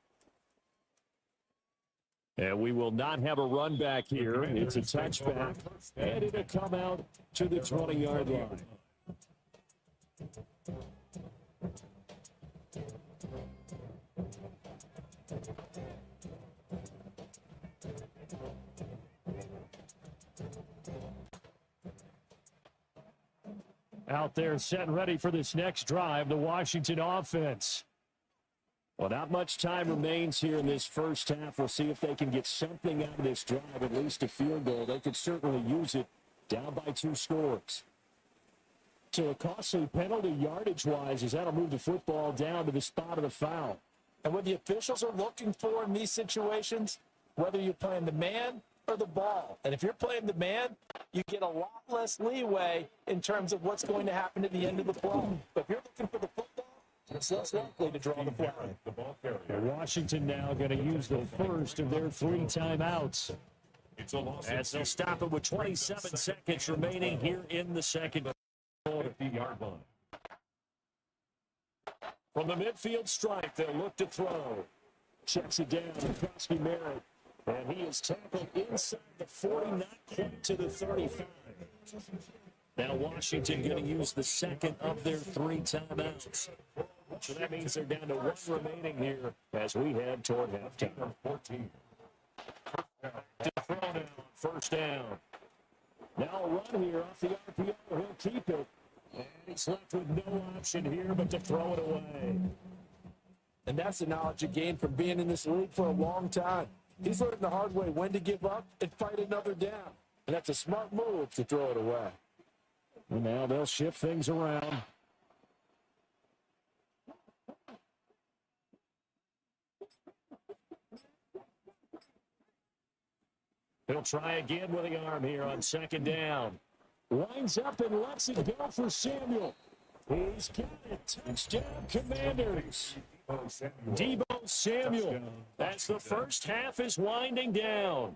And we will not have a run back here. It's a touchback. And it'll come out to the 20-yard line. Out there set and ready for this next drive, the Washington offense. Well, not much time remains here in this first half. We'll see if they can get something out of this drive, at least a field goal. They could certainly use it down by 2 scores. So a costly penalty yardage-wise as that'll move the football down to the spot of the foul. And what the officials are looking for in these situations, whether you're playing the man or the ball. And if you're playing the man, you get a lot less leeway in terms of what's going to happen at the end of the play. But if you're looking for the football, it's less likely to draw the flag. Washington now going to use the first of their 3 timeouts. As they'll stop it with 27 seconds remaining here in the second quarter. From the midfield stripe, they'll look to throw. Checks it down, Krosky Merritt. And he is tackled inside the 40, not quite to the 35. Now Washington going to use the second of their 3 timeouts. So that means they're down to 1 remaining here as we head toward halftime. 14. To throw now, first down. Now a run here off the RPO. He'll keep it. And he's left with no option here but to throw it away. And that's the knowledge you gain from being in this league for a long time. He's learned the hard way when to give up and fight another down. And that's a smart move to throw it away. And now they'll shift things around. He'll try again with the arm here on second down. Lines up and lets it go for Samuel. He's got it. Instead of Commanders. Deebo Samuel. As the first half is winding down.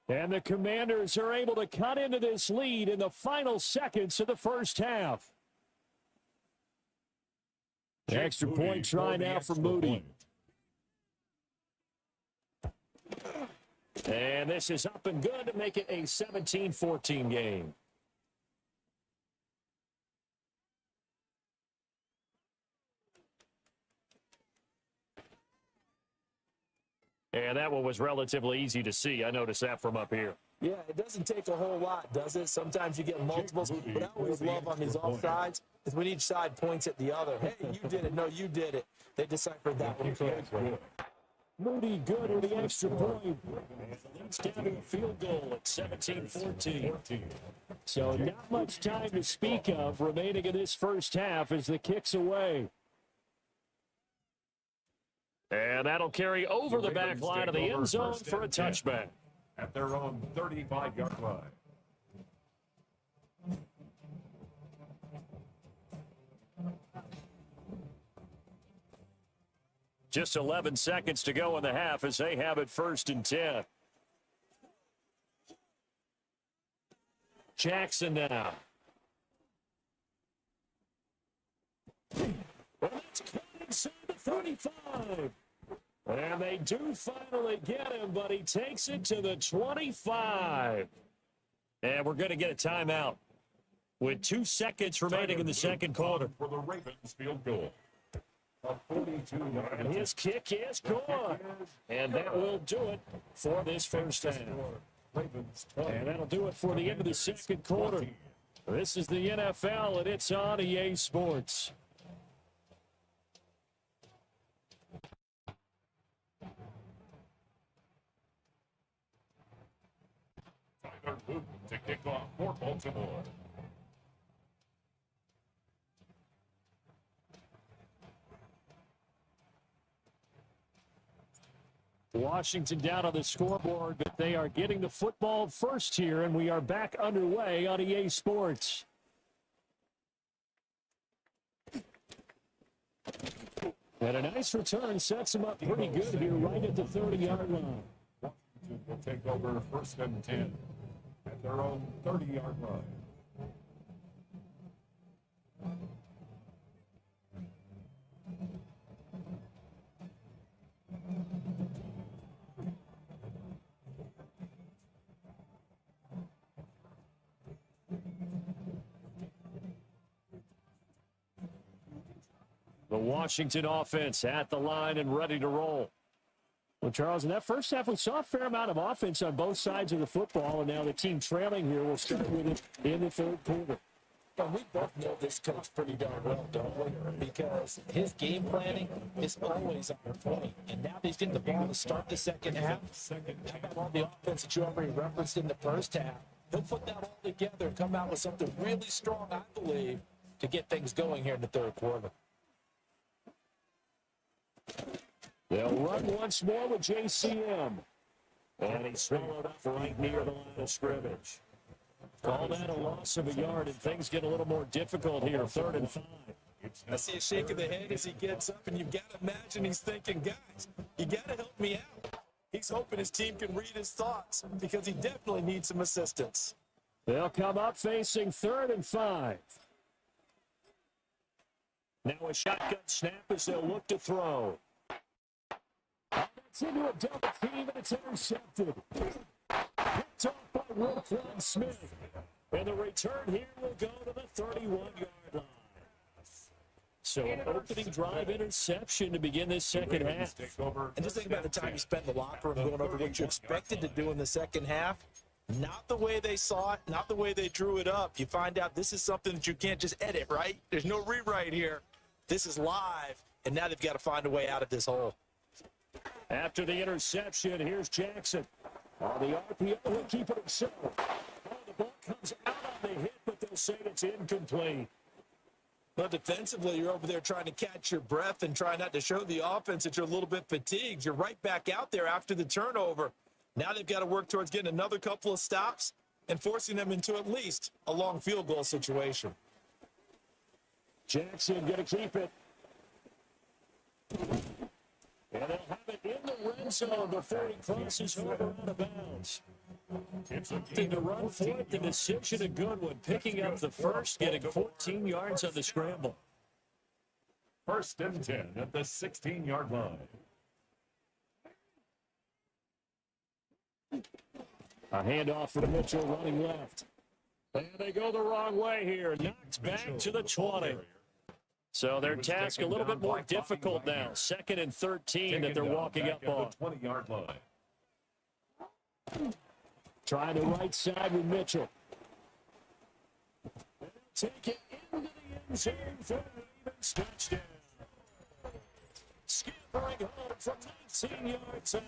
And the Commanders are able to cut into this lead in the final seconds of the first half. The extra point try now for Moody. And this is up and good to make it a 17-14 game. And that one was relatively easy to see. I noticed that from up here. Yeah, it doesn't take a whole lot, does it? Sometimes you get multiples. But I always love on these offsides is when each side points at the other. Hey, you did it. No, you did it. They deciphered that one correctly. Moody good with the extra point. Leads down to a field goal at 17-14. So not much time to speak of remaining in this first half as the kick's away. And that'll carry over the back line of the end zone for a touchback. At their own 35-yard line. Just 11 seconds to go in the half as they have it 1st and 10. Jackson now. Well, that's caught inside the 35. And they do finally get him, but he takes it to the 25. And we're going to get a timeout with 2 seconds remaining in the second quarter. For the Ravens field goal. And his kick is good. And that will do it for this first half. And that'll do it for the end of the second quarter. This is the NFL, and it's on EA Sports. Tyler Luton to kick off for Baltimore. Washington down on the scoreboard, but they are getting the football first here, and we are back underway on EA Sports. And a nice return sets them up pretty good here right at the 30-yard line. Washington will take over 1st and 10 at their own 30-yard line. The Washington offense at the line and ready to roll. Well, Charles, in that first half, we saw a fair amount of offense on both sides of the football, and now the team trailing here will start with it in the third quarter. Well, we both know this coach pretty darn well, don't we? Because his game planning is always on point. And now that he's getting the ball to start the second half, all the offense that you already referenced in the first half, he'll put that all together and come out with something really strong, I believe, to get things going here in the third quarter. They'll run once more with JCM. And he's swallowed up right near the line of scrimmage. Call that a loss of a yard, and things get a little more difficult here, 3rd and 5. I see a shake of the head as he gets up, and you've got to imagine he's thinking, guys, you got to help me out. He's hoping his team can read his thoughts because he definitely needs some assistance. They'll come up facing 3rd and 5. Now a shotgun snap as they'll look to throw. That's into a double team, and it's intercepted. Picked off by Roquan Smith. And the return here will go to the 31-yard line. So an opening drive interception to begin this second half. And just think about the time you spent in the locker room going over what you expected to do in the second half. Not the way they saw it, not the way they drew it up. You find out this is something that you can't just edit, right? There's no rewrite here. This is live, and now they've got to find a way out of this hole. After the interception, here's Jackson. On the RPO, he'll keep it himself. Oh, the ball comes out on the hit, but they'll say it's incomplete. Well, defensively, you're over there trying to catch your breath and try not to show the offense that you're a little bit fatigued. You're right back out there after the turnover. Now they've got to work towards getting another couple of stops and forcing them into at least a long field goal situation. Jackson going to keep it. And they'll have it in the red zone before he crosses over out of bounds. It's a Thing to run for it, the decision a good one. Picking up the first, getting 14 yards on the scramble. 1st and 10 at the 16-yard line. A handoff for Mitchell running left. And they go the wrong way here. Knocked back to the 20. So their task a little bit more difficult now. 2nd and 13 that they're walking up on. 20-yard line. Trying the right side with Mitchell. Take it into the end zone for a Ravens touchdown. Scampering home from 19 yards out.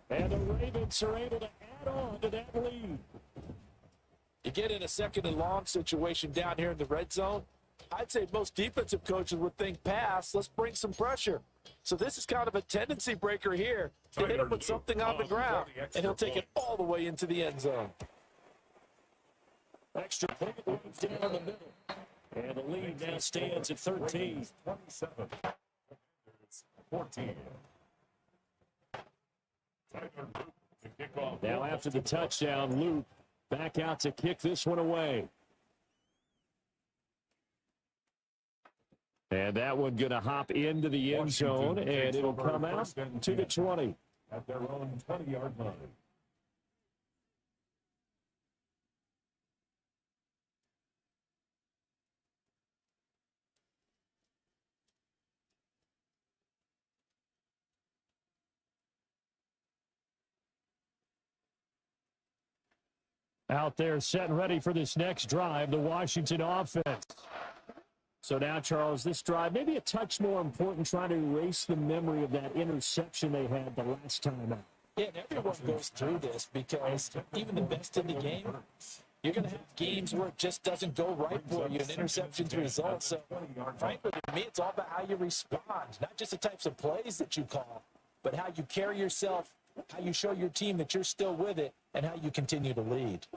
And the Ravens are able to add on to that lead. You get in a 2nd and long situation down here in the red zone, I'd say most defensive coaches would think pass, let's bring some pressure. So this is kind of a tendency breaker here to hit him with something on the ground, and he'll take it all the way into the end zone. Extra point runs down the middle. And the lead now stands at 13. 27. 14. Now after the touchdown, Luke back out to kick this one away. And that one going to hop into the end zone, and it'll come out to the 20. At their own 20-yard line. Out there set and ready for this next drive, the Washington offense. So now, Charles, this drive maybe a touch more important, trying to erase the memory of that interception they had the last time out. Yeah, and everyone goes through this because even the best in the game, you're going to have games where it just doesn't go right for you, and interceptions result. So, frankly, to me, it's all about how you respond, not just the types of plays that you call, but how you carry yourself, how you show your team that you're still with it, and how you continue to lead.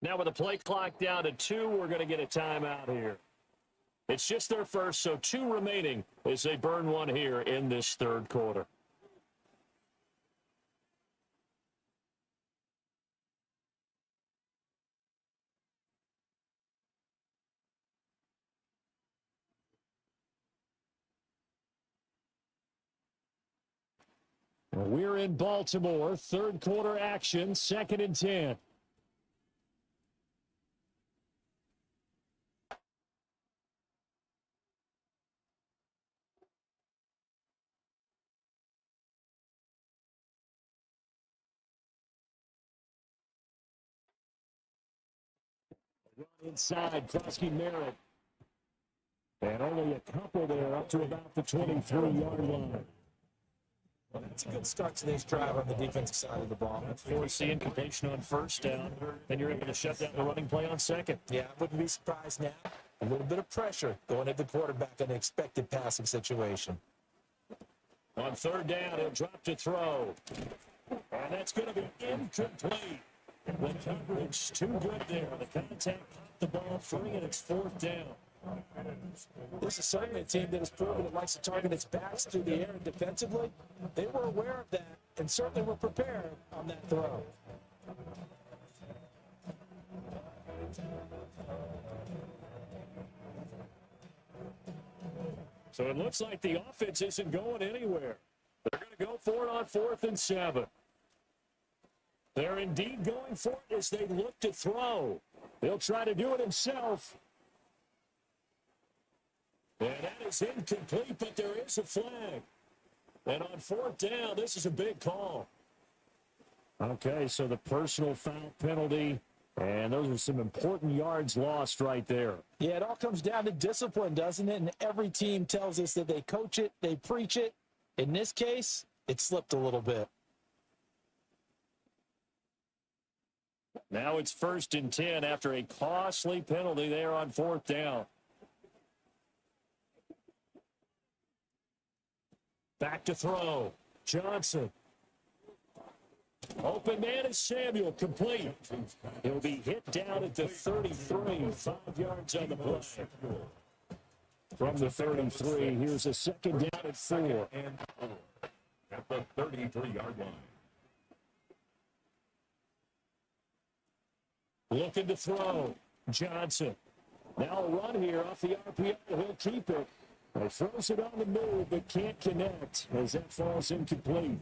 Now with the play clock down to 2, we're going to get a timeout here. It's just their first, so 2 remaining as they burn one here in this 3rd quarter. We're in Baltimore, 3rd quarter action, 2nd and 10. Inside, Krosky Merritt. And only a couple there up to about the 23-yard line. Well, that's a good start to this drive on the defensive side of the ball. Force the incompletion on 1st down. Then you're able to shut down the running play on 2nd. Yeah, I wouldn't be surprised now. A little bit of pressure going at the quarterback in an expected passing situation. On 3rd down, he'll drop to throw. And that's going to be incomplete. The coverage too good there. The contact popped the ball free, and it's 4th down. This is certainly a team that has proven it likes to target its backs through the air and defensively. They were aware of that and certainly were prepared on that throw. So it looks like the offense isn't going anywhere. They're going to go for it on 4th and 7. They're indeed going for it as they look to throw. He'll try to do it himself. And that is incomplete, but there is a flag. And on 4th down, this is a big call. Okay, so the personal foul penalty, and those are some important yards lost right there. Yeah, it all comes down to discipline, doesn't it? And every team tells us that they coach it, they preach it. In this case, it slipped a little bit. Now it's 1st and 10 after a costly penalty there on 4th down. Back to throw. Johnson. Open man is Samuel, complete. He'll be hit down at the 33, 5 yards on the play. From the 33, here's a second down at 4. At the 33-yard line. Looking to throw. Johnson. Now a run here off the RPO. He'll keep it. He throws it on the move, but can't connect as that falls incomplete.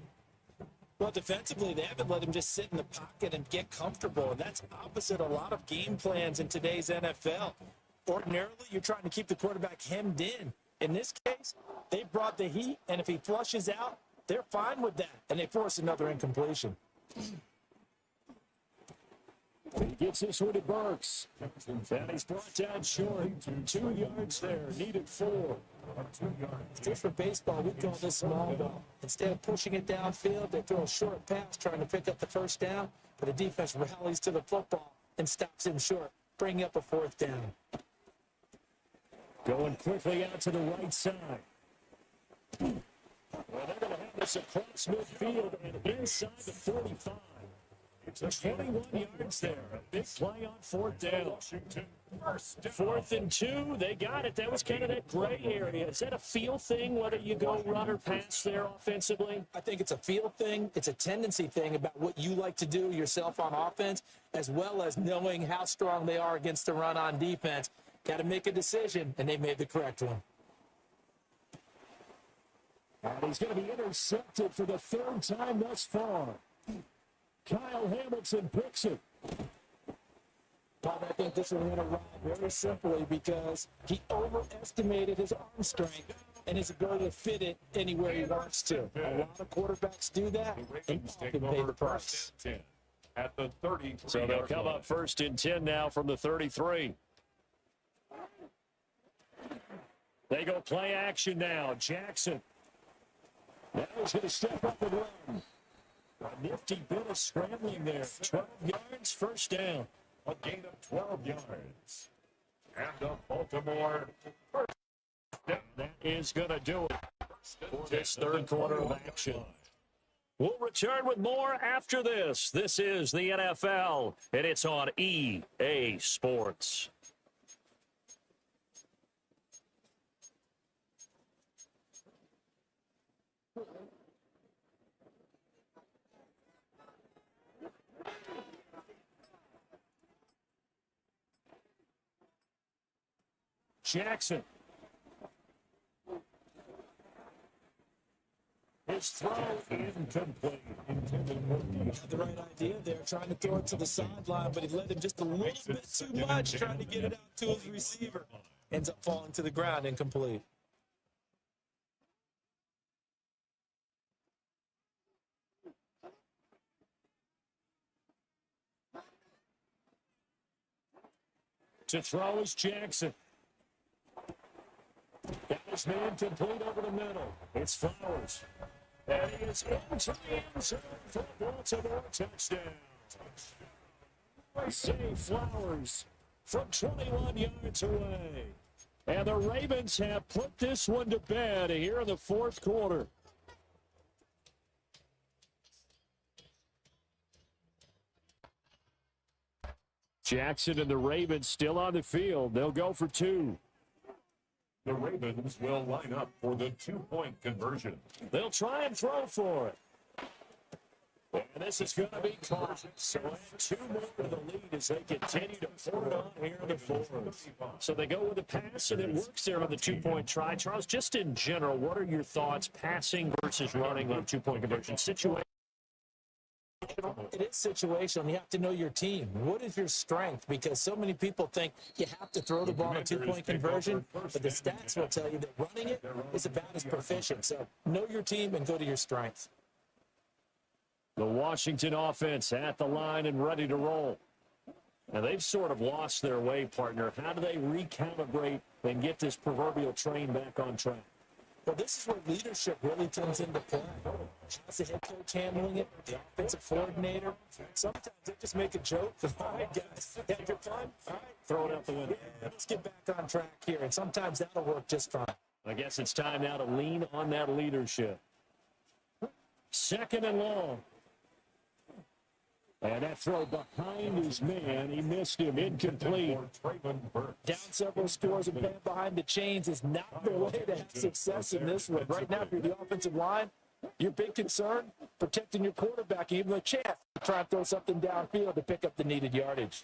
Well, defensively, they haven't let him just sit in the pocket and get comfortable, and that's opposite a lot of game plans in today's NFL. Ordinarily, you're trying to keep the quarterback hemmed in. In this case, they brought the heat, and if he flushes out, they're fine with that, and they force another incompletion. He gets this one to Burks. And he's brought down short. 2 yards there. Needed 4. It's different baseball. We call this small ball. Instead of pushing it downfield, they throw a short pass trying to pick up the first down, but the defense rallies to the football and stops him short, bringing up a 4th down. Going quickly out to the right side. Well, they're going to have this across midfield and inside the 45. It's 21 yards there. A big play on 4th down. 4th and 2. They got it. That was kind of that gray area. Is that a feel thing, whether you go run or pass there offensively? I think it's a feel thing. It's a tendency thing about what you like to do yourself on offense, as well as knowing how strong they are against the run on defense. Got to make a decision, and they made the correct one. And he's going to be intercepted for the 3rd time thus far. Kyle Hamilton picks it. Bob, I think this one went around very simply because he overestimated his arm strength and his ability to fit it anywhere he wants to. A lot of quarterbacks do that, and you can pay the price. At the 33. So they'll come up 1st and 10 now from the 33. They go play action now. Jackson. Now he's going to step up and run. A nifty bit of scrambling there. 12 yards, 1st down. A gain of 12 yards. And a Baltimore first down. That is going to do it for this 3rd quarter of action. We'll return with more after this. This is the NFL, and it's on EA Sports. Jackson. His throw incomplete. Had the right idea there, trying to throw it to the sideline, but he let him just a little bit too much, trying to get it out to his receiver. Ends up falling to the ground, incomplete. To throw is Jackson. That is man complete over the middle. It's Flowers. And he is into the end zone for a Baltimore touchdown. Save Flowers from 21 yards away. And the Ravens have put this one to bed here in the 4th quarter. Jackson and the Ravens still on the field. They'll go for 2. The Ravens will line up for the 2-point conversion. They'll try and throw for it. And this is going to be caught. So add 2 more to the lead as they continue to pour it on here in the 4th. So they go with the pass, and it works there on the 2-point try. Charles, just in general, what are your thoughts passing versus running on 2-point conversion situation? It is situational. You have to know your team. What is your strength? Because so many people think you have to throw the ball in a 2-point conversion, but the stats will tell you that running it is about as proficient. So know your team and go to your strength. The Washington offense at the line and ready to roll. Now, they've sort of lost their way, partner. How do they recalibrate and get this proverbial train back on track? Well, this is where leadership really comes into play. How's the head coach handling it? The offensive coordinator? Sometimes they just make a joke. All right, guys, have your fun? All right, throw it out the window. Let's get back on track here, and sometimes that'll work just fine. I guess it's time now to lean on that leadership. 2nd and long. And that throw behind his man, he missed him, incomplete. Down several scores and playing behind the chains is not the way to have success in this one. Right now, if you're the offensive line, your big concern, protecting your quarterback, even a chance to try and throw something downfield to pick up the needed yardage.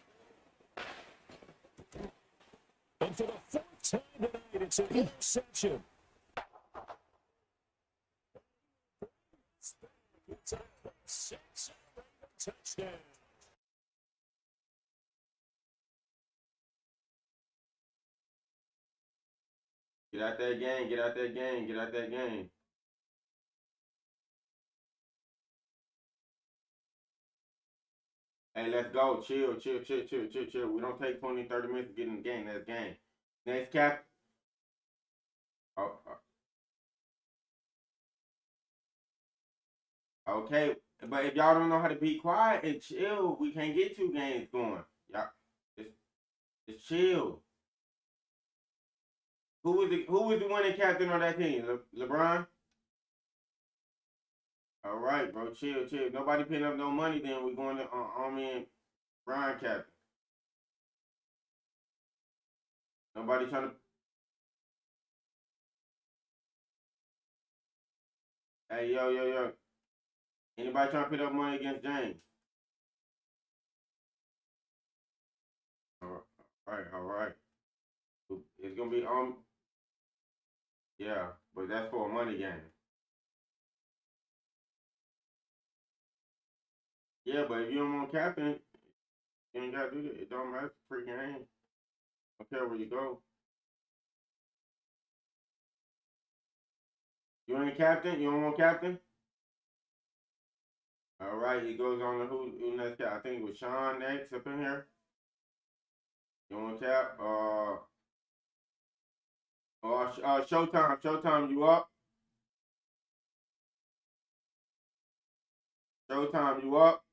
And for the fourth time tonight, it's an interception. It's a 6 touchdown. Get out that game, get out that game, get out that game. Hey, let's go. Chill. We don't take 20, 30 minutes to get in the game. That's game. Next cap. Okay, but if y'all don't know how to be quiet and chill, we can't get 2 games going. Y'all, just chill. Who was the winning captain on that team? LeBron? All right, bro. Chill. Nobody paying up no money, then we're going to Army and Brian captain. Nobody trying to. Hey, yo. Anybody trying to put up money against James? All right. It's gonna be yeah, but that's for a money game. Yeah, but if you don't want captain, you ain't gotta do that. It don't matter. It's a free game. Don't care where you go. You ain't captain? You don't want captain? All right, he goes on to who next cap? I think it was Sean next up in here. You want cap? Showtime, you up? Showtime, you up?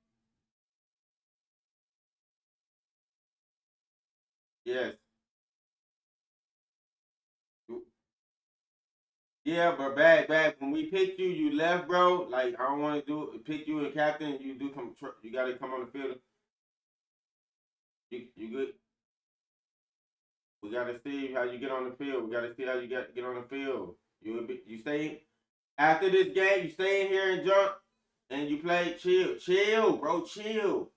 Yes. Yeah, but bad. When we picked you, you left, bro. Like I don't want to pick you and captain. You do come. You gotta come on the field. You good? We gotta see how you get on the field. We gotta see how you get on the field. You stay after this game. You stay in here and jump, and you play. Chill, bro. Chill.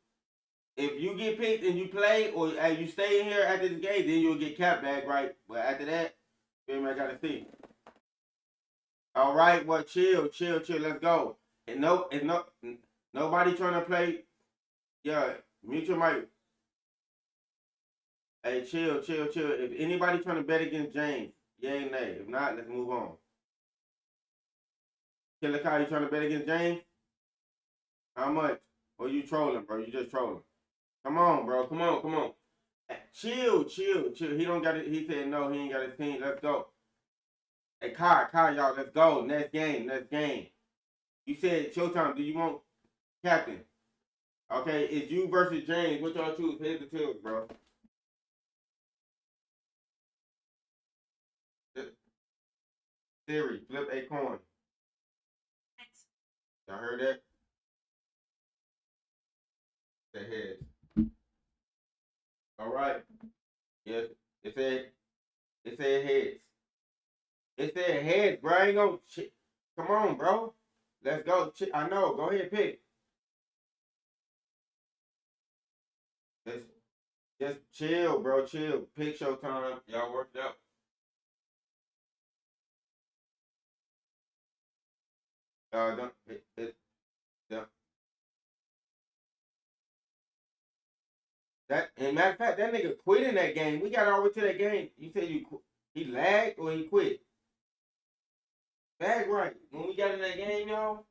If you get picked and you play, or you stay in here after this game, then you'll get capped back, right? But after that, I gotta see. All right, well, chill. Let's go. And nobody trying to play. Yeah, mute your mic. Hey, chill. If anybody trying to bet against James, yay, nay. If not, let's move on. Killer Kyle, you trying to bet against James? How much? Or you trolling, bro? You just trolling. Come on, bro. Come on. Chill. He don't got it. He said no, he ain't got his team. Let's go. Hey, Kyle, y'all, let's go. Next game. You said Showtime. Do you want captain? Okay, it's you versus James. What y'all choose? Heads or tails, bro? Siri, flip a coin. Y'all heard that? Say heads. All right. Yes, it said heads. It said heads, bro. I ain't gonna. Come on, bro. Let's go. I know. Go ahead, pick. Just chill, bro. Chill. Pick Showtime. Y'all worked out. Don't. Yeah. And matter of fact, that nigga quit in that game. We got all the way to that game. You said he lagged or he quit? Bag right. When we got in that game, y'all.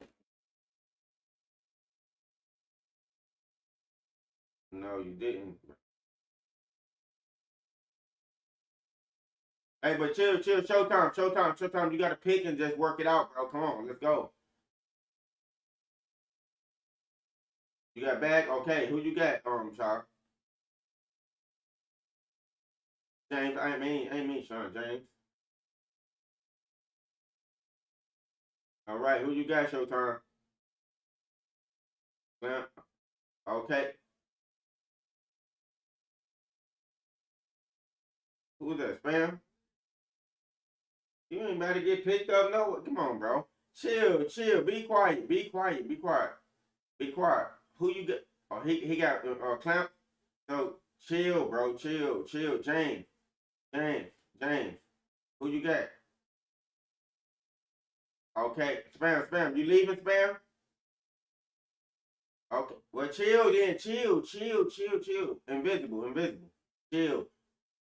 No, you didn't. Hey, but chill. Showtime. You got to pick and just work it out, bro. Come on, let's go. You got bag? Okay, who you got, Shaw? James, I mean Sean, James. All right, who you got, Showtime? Slim. Okay. Who's that? Spam? You ain't about to get picked up. No, come on, bro. Chill, chill. Be quiet. Be quiet. Be quiet. Be quiet. Who you got? Oh, he got Clamp. So chill, bro. Chill, chill. James, James, James. Who you got? Okay, Spam, Spam. You leaving, Spam? Okay. Well, chill then. Chill, chill, chill, chill. Invisible, invisible. Chill.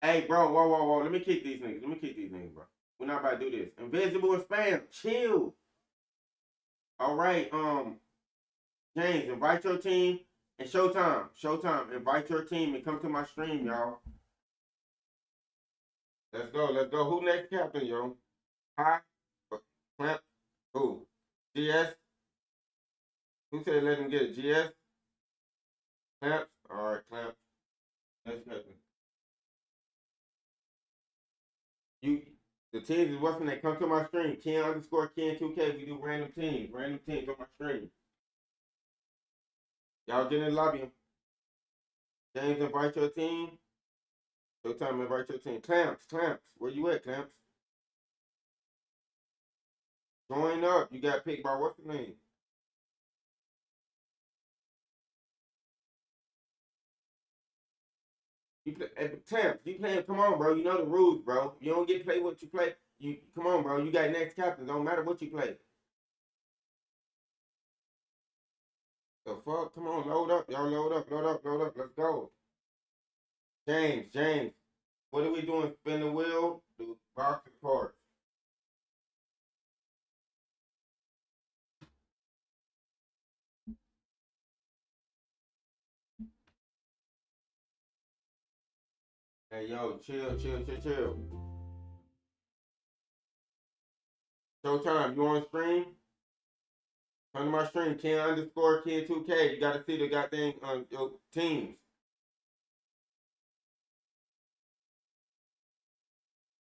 Hey, bro. Whoa, whoa, whoa. Let me kick these niggas. Let me kick these niggas, bro. We're not about to do this. Invisible and Spam. Chill. All right. James, invite your team. And Showtime, Showtime, invite your team and come to my stream, y'all. Let's go, let's go. Who next captain, yo? Hi? Clamp? Who? GS? Who said let him get it? GS? Clamp? All right, Clamp. Next captain. The teams is what's when they come to my stream. Ken_Ken2K. We do random teams on my stream. Y'all get in the lobby. James, invite your team. Showtime, invite your team. Clamps, Clamps. Where you at, Clamps? Join up. You got picked by what's the name? You play Clamps. You playing? Come on, bro. You know the rules, bro. You don't get to play what you play. You come on, bro. You got next captain. Don't matter what you play. The fuck? Come on, load up. Y'all load up, load up, load up. Let's go. James, James. What are we doing? Spin the wheel. Do box of cards. Hey, yo, chill, chill, chill, chill. Showtime, you on stream? Come to my stream, Ken_Ken2K. You gotta see the goddamn your teams.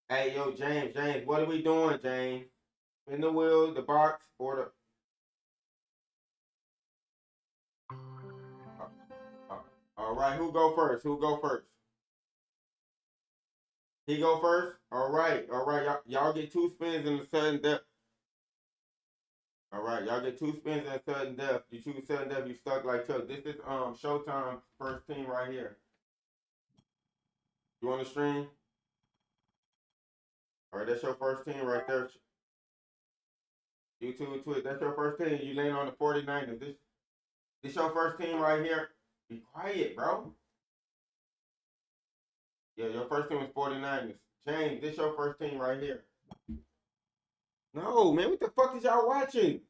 Hey, yo, James, James, what are we doing, James? Spin the wheel, the box, or the all right, who go first? Who go first? He go first? All right, all right. Y'all get 2 spins in the sudden death. All right, y'all get 2 spins in sudden death. You choose sudden death, you stuck like Chuck. This is Showtime first team right here. You want to stream? All right, that's your first team right there. YouTube, Twitch, that's your first team. You land on the 49ers. This your first team right here. Be quiet, bro. Yeah, your first team is 49ers. James, this your first team right here. No, man, what the fuck is y'all watching?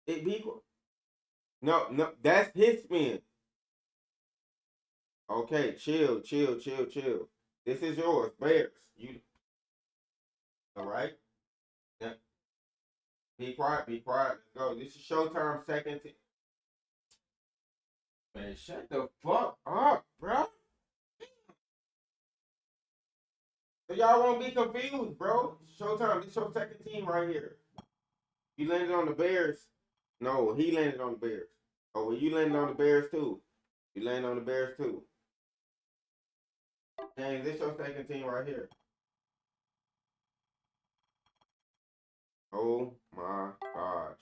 It be no, no, that's his spin. Okay, chill, chill, chill, chill. This is yours, Bears. You all right? Yeah. Be quiet, be quiet. Let's go. This is Showtime second team. Man, shut the fuck up, bro. So y'all won't be confused, bro. Showtime, this your second team right here. You landed on the Bears. No, he landed on the Bears. Oh, well, you landed on the Bears too. You landed on the Bears too. James, this your second team right here. Oh my gosh.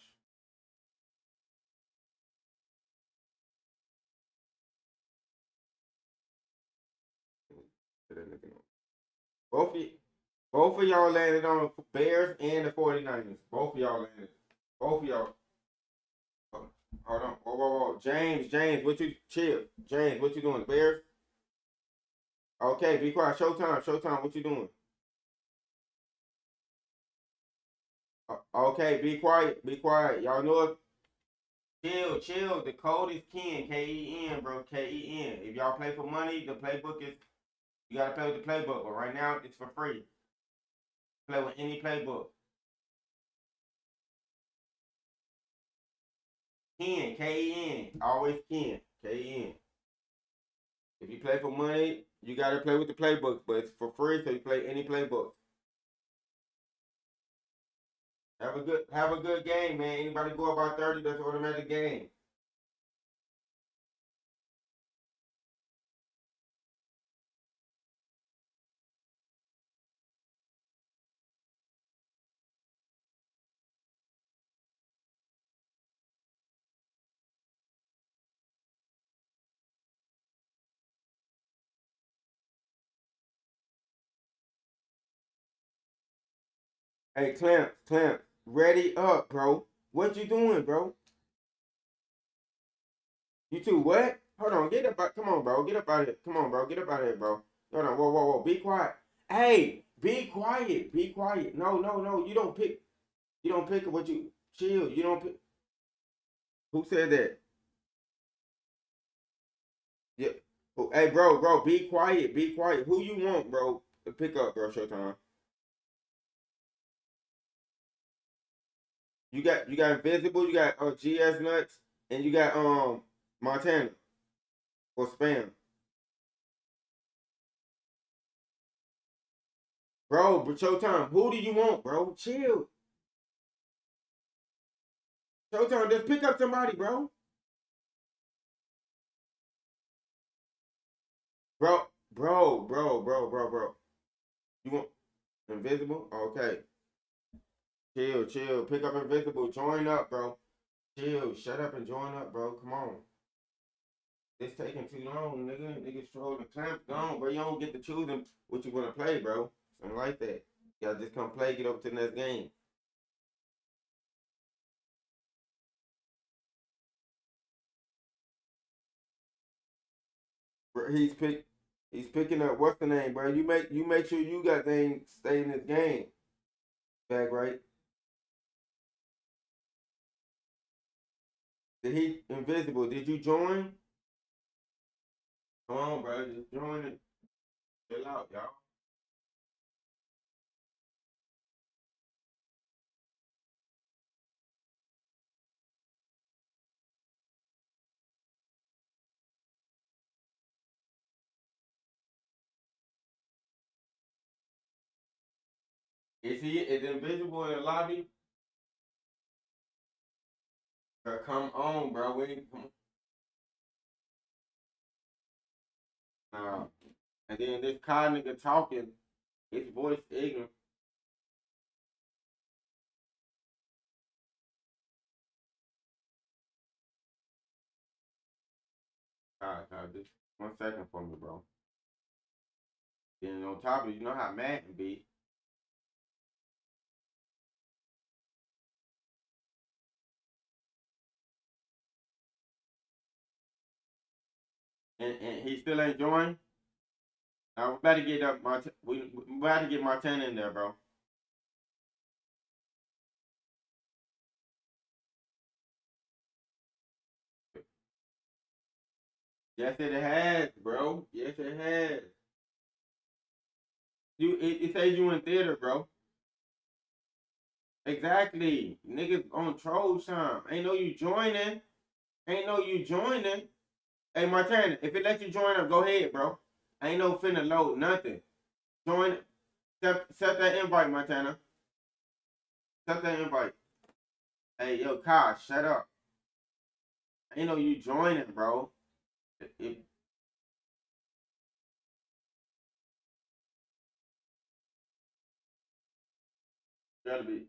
Both of y'all landed on the Bears and the 49ers. Both of y'all landed. Both of y'all. Hold on. Whoa, whoa, whoa. James, what you chill? James, what you doing? The Bears? Okay, be quiet. Showtime, what you doing? Okay, be quiet. Y'all know it. Chill. The code is Ken, Ken, bro, Ken. If y'all play for money, the playbook is, you gotta play with the playbook. But right now, it's for free. Play with any playbook. Ken, Ken, always Ken, Ken. If you play for money, you gotta play with the playbook, but it's for free, so you play any playbook. Have a good game, man. Anybody go about 30, that's automatic game. Hey, Clamp, ready up, bro. What you doing, bro? You two what? Hold on, get up. Come on, bro. Get up out of here. Come on, bro. Get up out of here, bro. Hold on. Whoa. Be quiet. Hey, be quiet. Be quiet. No. You don't pick. You don't pick what you chill. You don't pick. Who said that? Yeah. Oh, hey, bro. Be quiet. Be quiet. Who you want, bro? To pick up, bro. Showtime. You got Invisible. You got GS Nuts, and you got Montana or Spam. Bro, but Showtime, who do you want, bro? Chill. Showtime, just pick up somebody, bro. Bro. You want Invisible? Okay. Chill. Pick up Invisible. Join up, bro. Chill. Shut up and join up, bro. Come on. It's taking too long, nigga. Niggas stroll the clamp gone, bro. You don't get to choosing what you want to play, bro. Something like that. You gotta just come play, get over to the next game. Bro, he's picking up what's the name, bro. You make sure you got things stay in this game. Back right. Did he Invisible? Did you join? Come on, bro. Just join it. Chill out, y'all. Is Invisible in the lobby? Bro, come on, bro. Come on. And then this car nigga talking, his voice ignorant. Just 1 second for me, bro. Then on top of it, you know how Madden be. And he still ain't joined. Now we better get up we about to get Martin in there, bro. Yes, it has, bro. Yes, it has. It says you in theater, bro. Exactly. Niggas on troll time. Ain't no you joining. Ain't no you joining. Hey, Martin, if it lets you join up, go ahead, bro. Ain't no finna load nothing. Join it. Set that invite, Montana. Set that invite. Hey, yo, Kai, shut up. Ain't no you joining, bro. It gotta be.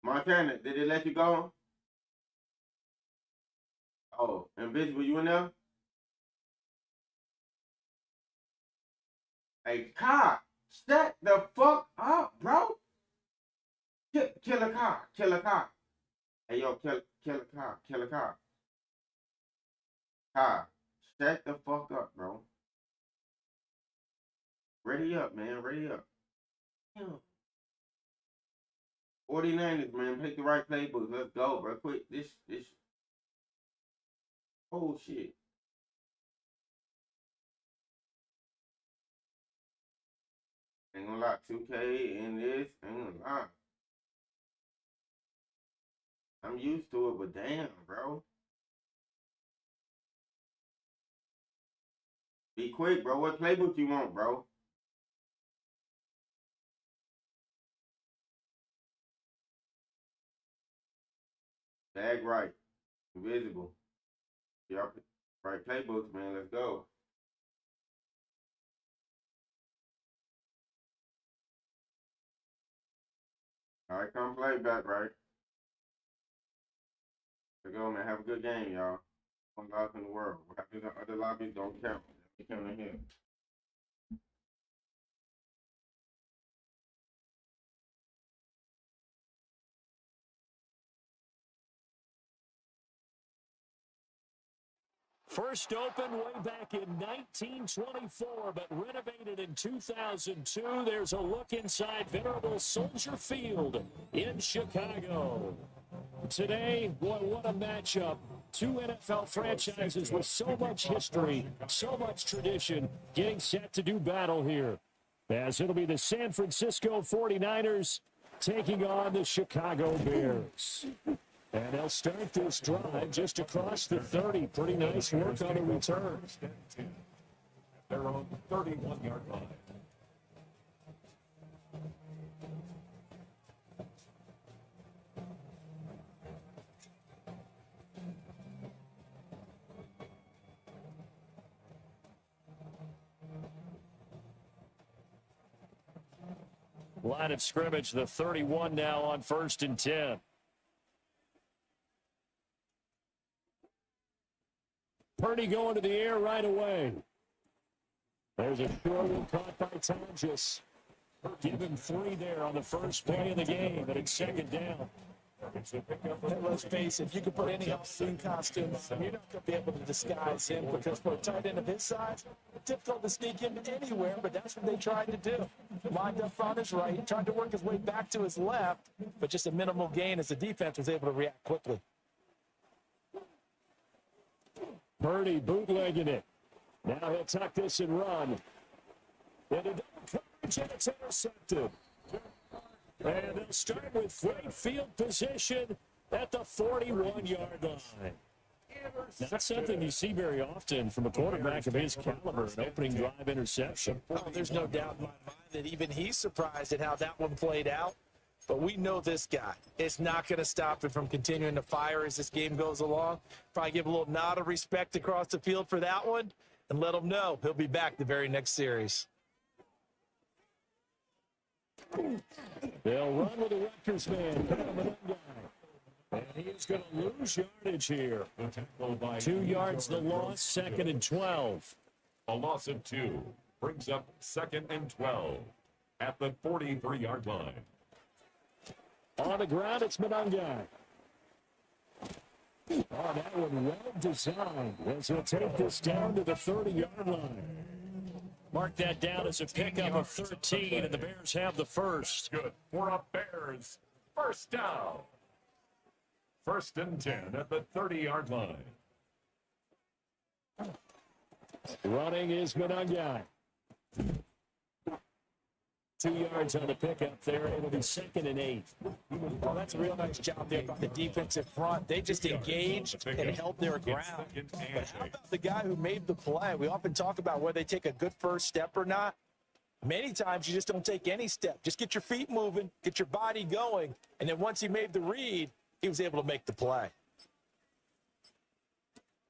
Montana, did it let you go? Oh, Invisible, you in there? Hey, Kai, shut the fuck up, bro. Kill a car. Kill a car. Hey, yo, kill a car. Kill a car. Kai, shut the fuck up, bro. Ready up, man. Ready up. Damn. 49ers, man. Pick the right playbook. Let's go, bro. Quit this. Oh, shit. Ain't gonna lie. 2K in this. Ain't gonna lie. I'm used to it, but damn, bro. Be quick, bro. What playbook you want, bro? Tag right. Invisible. Y'all right playbooks, man. Let's go. All right, come play back, right? Let's go, man. Have a good game, y'all. One loss in the world. What happens in other lobbies don't count. They count in here. First opened way back in 1924, but renovated in 2002. There's a look inside venerable Soldier Field in Chicago. Today, boy, what a matchup. Two NFL franchises with so much history, so much tradition, getting set to do battle here. As it'll be the San Francisco 49ers taking on the Chicago Bears. And they'll start this drive just across the 30. Pretty nice work on the return. They're on the 31-yard line. Line of scrimmage, the 31 now on 1st and 10. Purdy going to the air right away. There's a short one caught by Tonjes. Give him 3 there on the first play of the game, but it's second down. Let's face it, you can put any Halloween costume on. You're not going to be able to disguise him because for a tight end of his size, it's difficult to sneak him anywhere, but that's what they tried to do. Lined up on his right, tried to work his way back to his left, but just a minimal gain as the defense was able to react quickly. Purdy bootlegging it. Now he'll tuck this and run. And a double coverage, and it's intercepted. And they'll start with great field position at the 41-yard line. Not something you see very often from a quarterback of his caliber, an opening drive interception. Oh, there's no doubt in my mind that even he's surprised at how that one played out. But we know this guy. It's not going to stop him from continuing to fire as this game goes along. Probably give a little nod of respect across the field for that one and let him know he'll be back the very next series. They'll run with the Rutgers man. And he's going to lose yardage here. 2 yards the loss, 2nd and 12. A loss of 2 brings up 2nd and 12 at the 43-yard line. On the ground, it's Monangai. Oh, that one well designed as he'll take this down to the 30-yard line. Mark that down as a pickup of 13, and the Bears have the first. Good for a Bears first down. 1st and 10 at the 30-yard line. Running is Monangai. 2 yards on the pickup there. It'll be 2nd and 8. Well, that's a real nice job there by the defensive front. They just engaged and held their ground. But how about the guy who made the play? We often talk about whether they take a good first step or not. Many times you just don't take any step. Just get your feet moving, get your body going, and then once he made the read, he was able to make the play.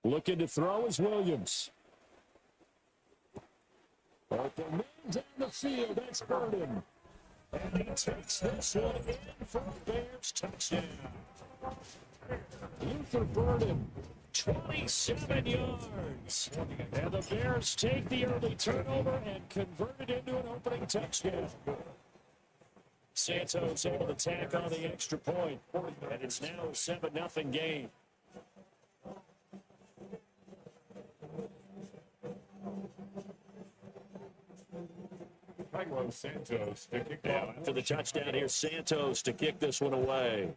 Looking to throw is Williams. Open man down the field, that's Burden. And he takes this one in for a Bears touchdown. Luther Burden, 27 yards. And the Bears take the early turnover and convert it into an opening touchdown. Santos able to tack on the extra point, and it's now a 7-0 game. Santos to kick Now, after the touchdown here, Santos to kick this one away.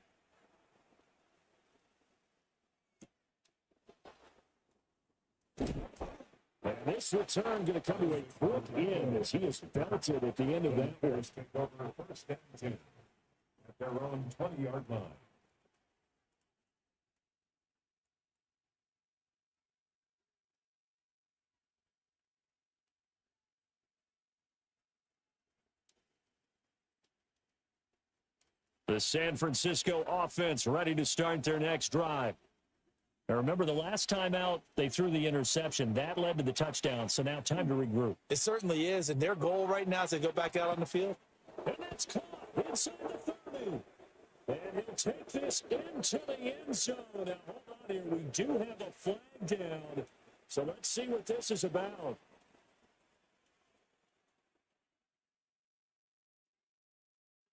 And this return going to come to a quick end as he is belted at the end of that. Take over 1st and 10 at their own 20-yard line. The San Francisco offense ready to start their next drive. Now remember, the last time out, they threw the interception. That led to the touchdown, so now time to regroup. It certainly is, and their goal right now is to go back out on the field. And that's caught inside the 30. And he'll take this into the end zone. Now, hold on here. We do have a flag down. So let's see what this is about.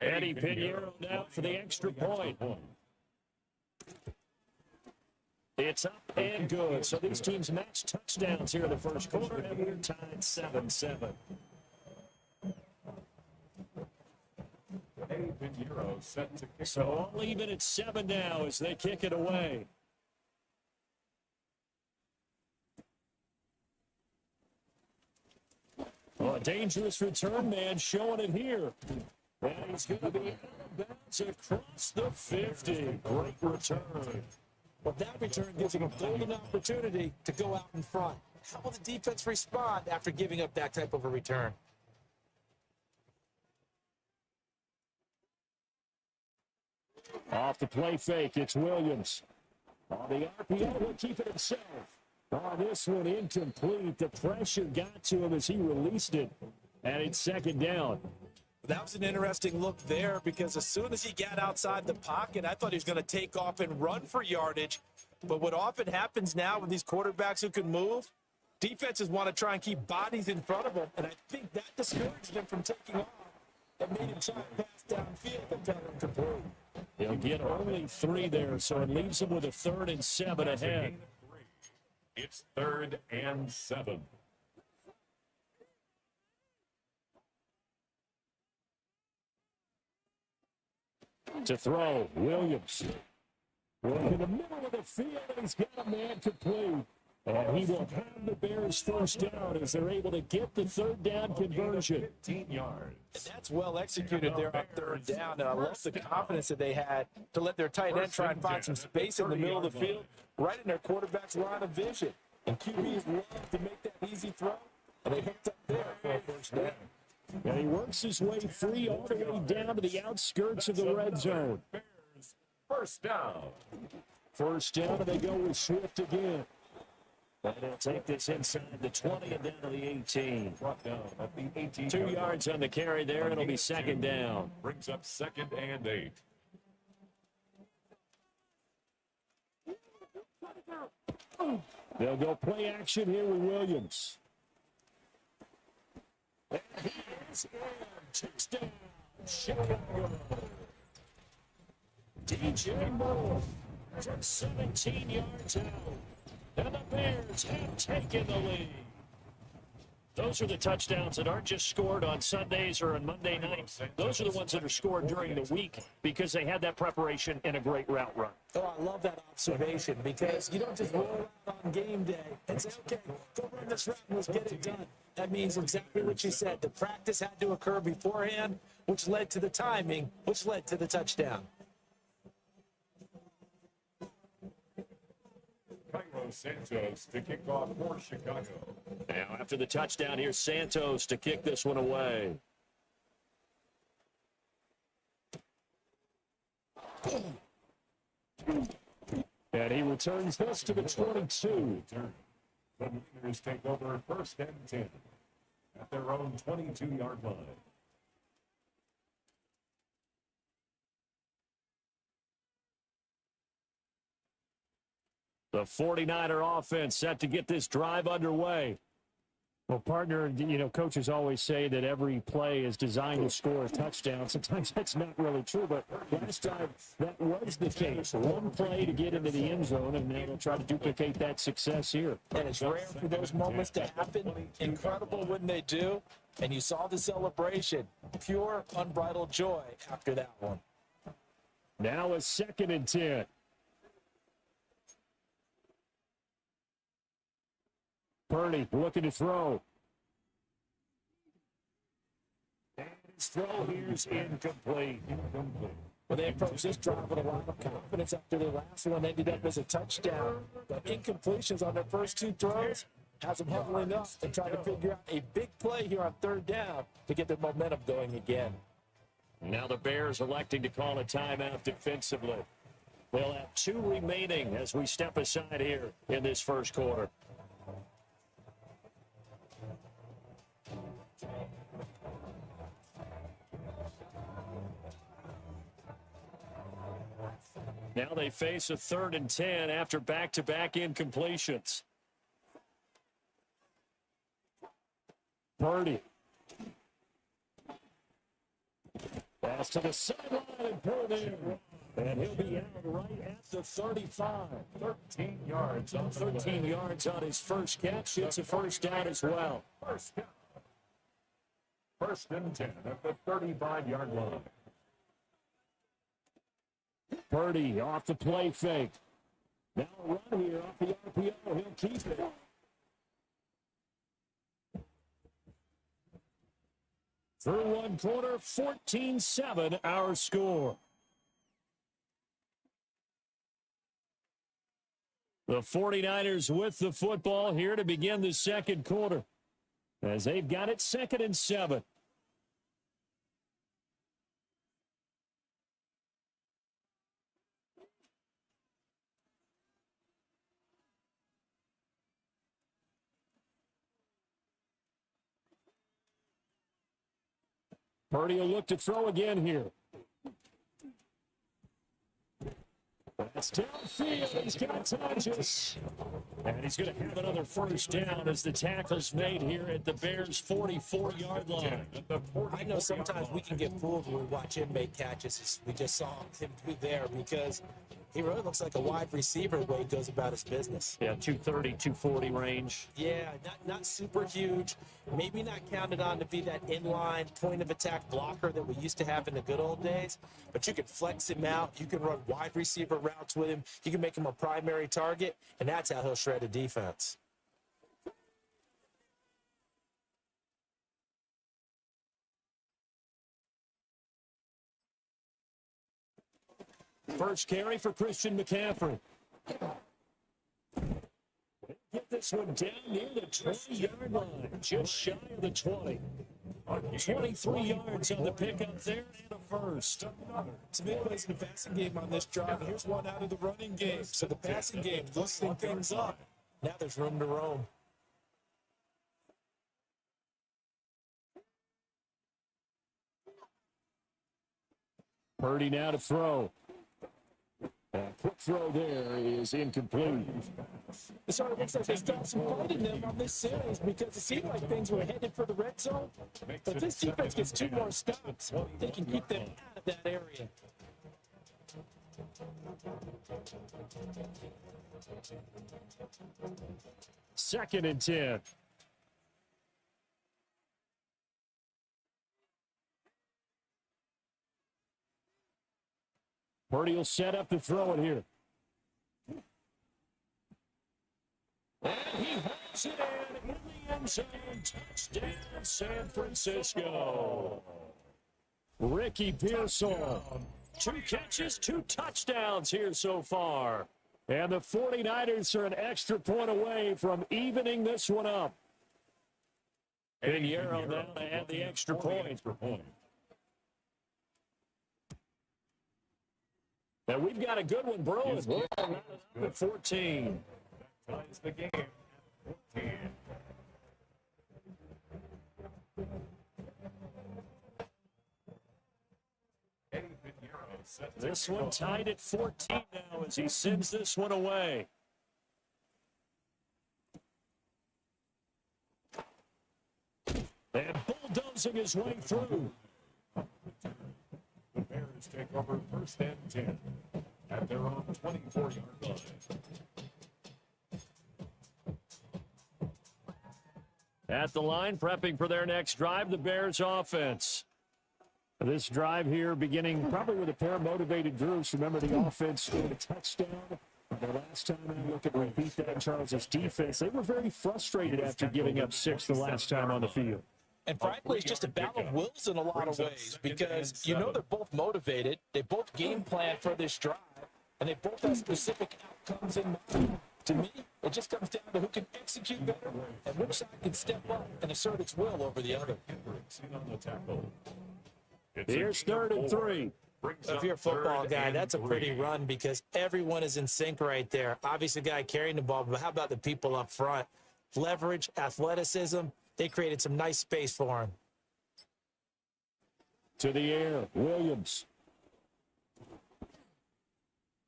Eddie Pinheiro now for the extra point. It's up and good. So these teams match touchdowns here in the first quarter, and we're tied 7-7. Set to kick So all even at 7 now as they kick it away. Well, a dangerous return man showing it here. And he's going to be out of bounds across the 50. Great return. Well, that return gives him a golden opportunity to go out in front. How will the defense respond after giving up that type of a return? Off the play fake, it's Williams. On the RPO, he'll keep it himself. On this one, incomplete. The pressure got to him as he released it. And it's second down. That was an interesting look there because as soon as he got outside the pocket, I thought he was going to take off and run for yardage. But what often happens now with these quarterbacks who can move, defenses want to try and keep bodies in front of them. And I think that discouraged him from taking off and made him try and pass downfield and fell incomplete. He'll get only 3 there, so it leaves him with a 3rd and 7 ahead. It's 3rd and 7. To throw, Williams. Work in the middle of the field, and he's got a man complete. And he will have the Bears first down as they're able to get the 3rd down conversion. 15 yards. And that's well executed there on 3rd down. And I love the confidence that they had to let their tight end try and find some space in the middle of the field, right in their quarterback's line of vision. And QBs love to make that easy throw, and they hooked up there for a first down. And he works his way free all the way down to the outskirts of the red zone. Bears first down. First down, and they go with Swift again. And they'll take this inside the 20 and down to the 18. Brought down at the 18. 2 yards on the carry there, and it'll be second down. Brings up 2nd and 8. They'll go play action here with Williams. And he is in. Touchdown, Chicago. DJ Moore from 17 yards out. And the Bears have taken the lead. Those are the touchdowns that aren't just scored on Sundays or on Monday nights. Those are the ones that are scored during the week because they had that preparation and a great route run. Oh, I love that observation because you don't just roll out on game day and say, okay, go run this route and let's get it done. That means exactly what you said. The practice had to occur beforehand, which led to the timing, which led to the touchdown. Santos to kick off for Chicago. Now, after the touchdown, here's Santos to kick this one away. And he returns this to the 22. The Leaders take over 1st and 10 at their own 22-yard line. The 49er offense set to get this drive underway. Well, partner, coaches always say that every play is designed to score a touchdown. Sometimes that's not really true, but last time that was the case. One play to get into the end zone, and then they'll try to duplicate that success here. And it's rare for those moments to happen. Incredible when they do. And you saw the celebration. Pure, unbridled joy after that one. Now a 2nd and 10. Purdy looking to throw. And his throw here's incomplete. Well, they approached this drive with a lot of confidence after their last one ended up as a touchdown. But incompletions on their first 2 throws has them huddling up and trying to figure out a big play here on 3rd down to get their momentum going again. Now the Bears electing to call a timeout defensively. They'll have 2 remaining as we step aside here in this first quarter. Now they face a 3rd and 10 after back-to-back incompletions. Purdy. Pass to the sideline and Purdy. And he'll be out right at the 35. 13 yards on 13 yards on his first catch. It's a first down as well. First down. First and 10 at the 35-yard line. Purdy off the play fake. Now a run here off the RPO. He'll keep it. Through one quarter, 14-7 our score. The 49ers with the football here to begin the second quarter, as they've got it 2nd and 7. Purdy will look to throw again here. That's downfield. He's got touches. And he's going to have another first down as the tackle's made here at the Bears' 44-yard line. I know sometimes we can get fooled when we watch him make catches, as we just saw him do there, because he really looks like a wide receiver the way he goes about his business. Yeah, 230, 240 range. Yeah, not super huge. Maybe not counted on to be that inline point of attack blocker that we used to have in the good old days. But you can flex him out. You can run wide receiver routes with him. You can make him a primary target, and that's how he'll shred a defense. First carry for Christian McCaffrey. Get this one down near the 20-yard line, just shy of the 20. 23 yards on the pickup there and a first. Some big plays in the passing game on this drive. Here's one out of the running game. So the passing game loosening things up. Now there's room to roam. Purdy now to throw. Quick throw there is incomplete. It sort of looks like they stopped some fighting them on this series because it seemed like things were headed for the red zone. But if this defense gets 2 more stops, they can keep them out of that area. Second and 10. Purdy will set up to throw it here. And he holds it in the end zone. Touchdown, San Francisco. Ricky Pearsall. 2 catches, 2 touchdowns here so far. And the 49ers are an extra point away from evening this one up. Pinheiro now to add the extra point. Now we've got a good one brewing. We're at 14. Ties the game. 14. This one tied at 14 now as he sends this one away. And bulldozing his way through. The Bears take over first and 10 at their own 24-yard line. At the line, prepping for their next drive, the Bears offense. This drive here beginning probably with a pair of motivated groups. Remember, the offense scored a touchdown. The last time I look at repeat that, Charles' defense, they were very frustrated after giving up 6 the last time on the field. And frankly, it's just a battle of wills in a lot of ways because you know they're both motivated. They both game plan for this drive, and they both have specific outcomes in mind. To me, it just comes down to who can execute better and which side can step up and assert its will over the other. Here's 3rd and 3. If you're a football guy, that's a pretty run because everyone is in sync right there. Obviously, the guy carrying the ball, but how about the people up front? Leverage, athleticism, they created some nice space for him. To the air, Williams.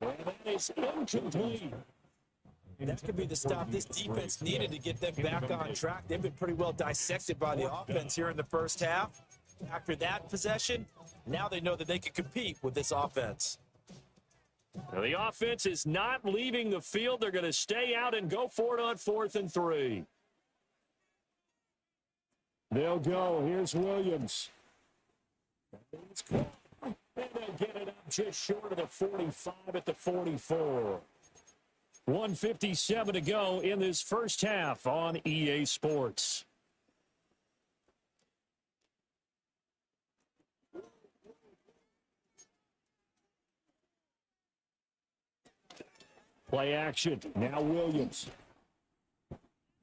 And that is incomplete. That could be the stop this defense needed to get them back on track. They've been pretty well dissected by the offense here in the first half. After that possession, now they know that they can compete with this offense. Now, the offense is not leaving the field. They're going to stay out and go for it on 4th and 3. They'll go. Here's Williams. And they'll get it up just short of the 45 at the 44. 1:57 to go in this first half on EA Sports. Play action. Now Williams.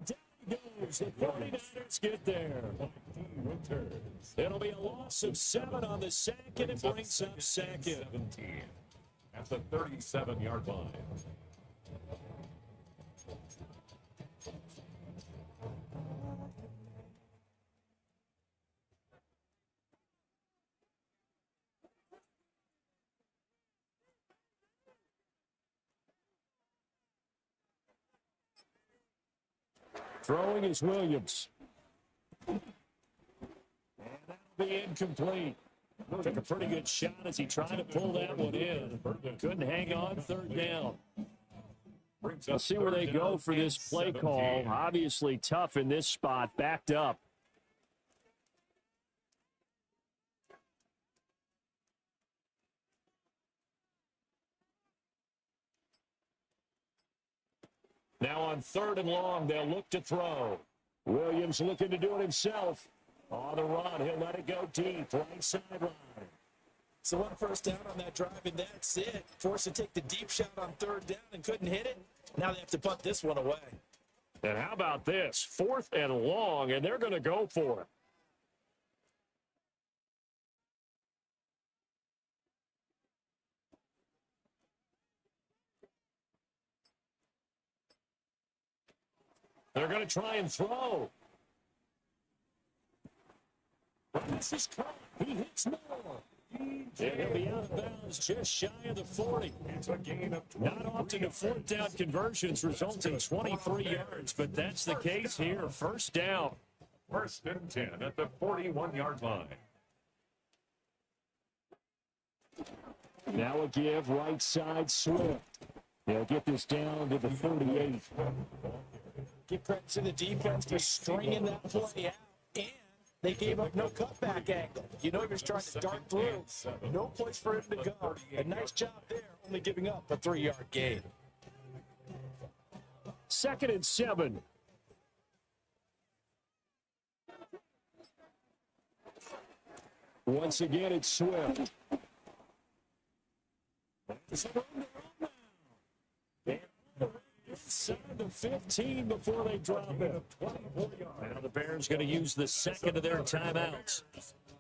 Down he goes. The 49ers get there. It'll be a loss of 7 on the sack, and it brings up second. 17 at the 37-yard line. Throwing is Williams. And that'll be incomplete. Took a pretty good shot as he tried to pull that one in. Couldn't hang on, 3rd down. We'll see where they go for this play call. Obviously tough in this spot, backed up. Now on 3rd and long, they'll look to throw. Williams looking to do it himself. On the run, he'll let it go deep, right sideline. So 1 first down on that drive, and that's it. Forced to take the deep shot on 3rd down and couldn't hit it. Now they have to punt this one away. And how about this? 4th and long, and they're going to go for it. They're going to try and throw. This is caught. He hits more. And he'll be out of bounds just shy of the 40. It's a gain of 20. Not often do 4th down conversions result in 23 yards, but that's the case here. 1st down. 1st and 10 at the 41-yard line. Now a give, right side Swift. They'll get this down to the 38. Give credit to the defense for stringing that play out, and they gave up no cutback angle. You know he was trying to dart through. No place for him to go. A nice job there, only giving up a 3-yard gain. 2nd and 7. Once again, it's Swift. Inside the 15 before they drop it. Now the Bears going to use the second of their timeouts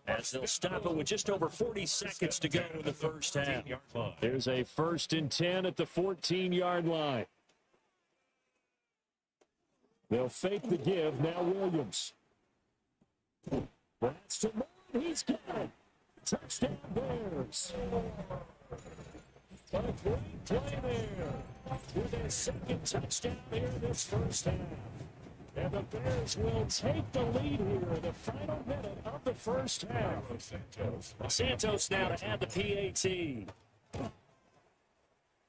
as they'll stop it with just over 40 seconds to go in the first half. There's a 1st and 10 at the 14-yard line. They'll fake the give. Now Williams. That's to Moore. He's got it. Touchdown Bears. What a great play there. With their 2nd touchdown here in this first half. And the Bears will take the lead here in the final minute of the first half. Santos now to add the PAT.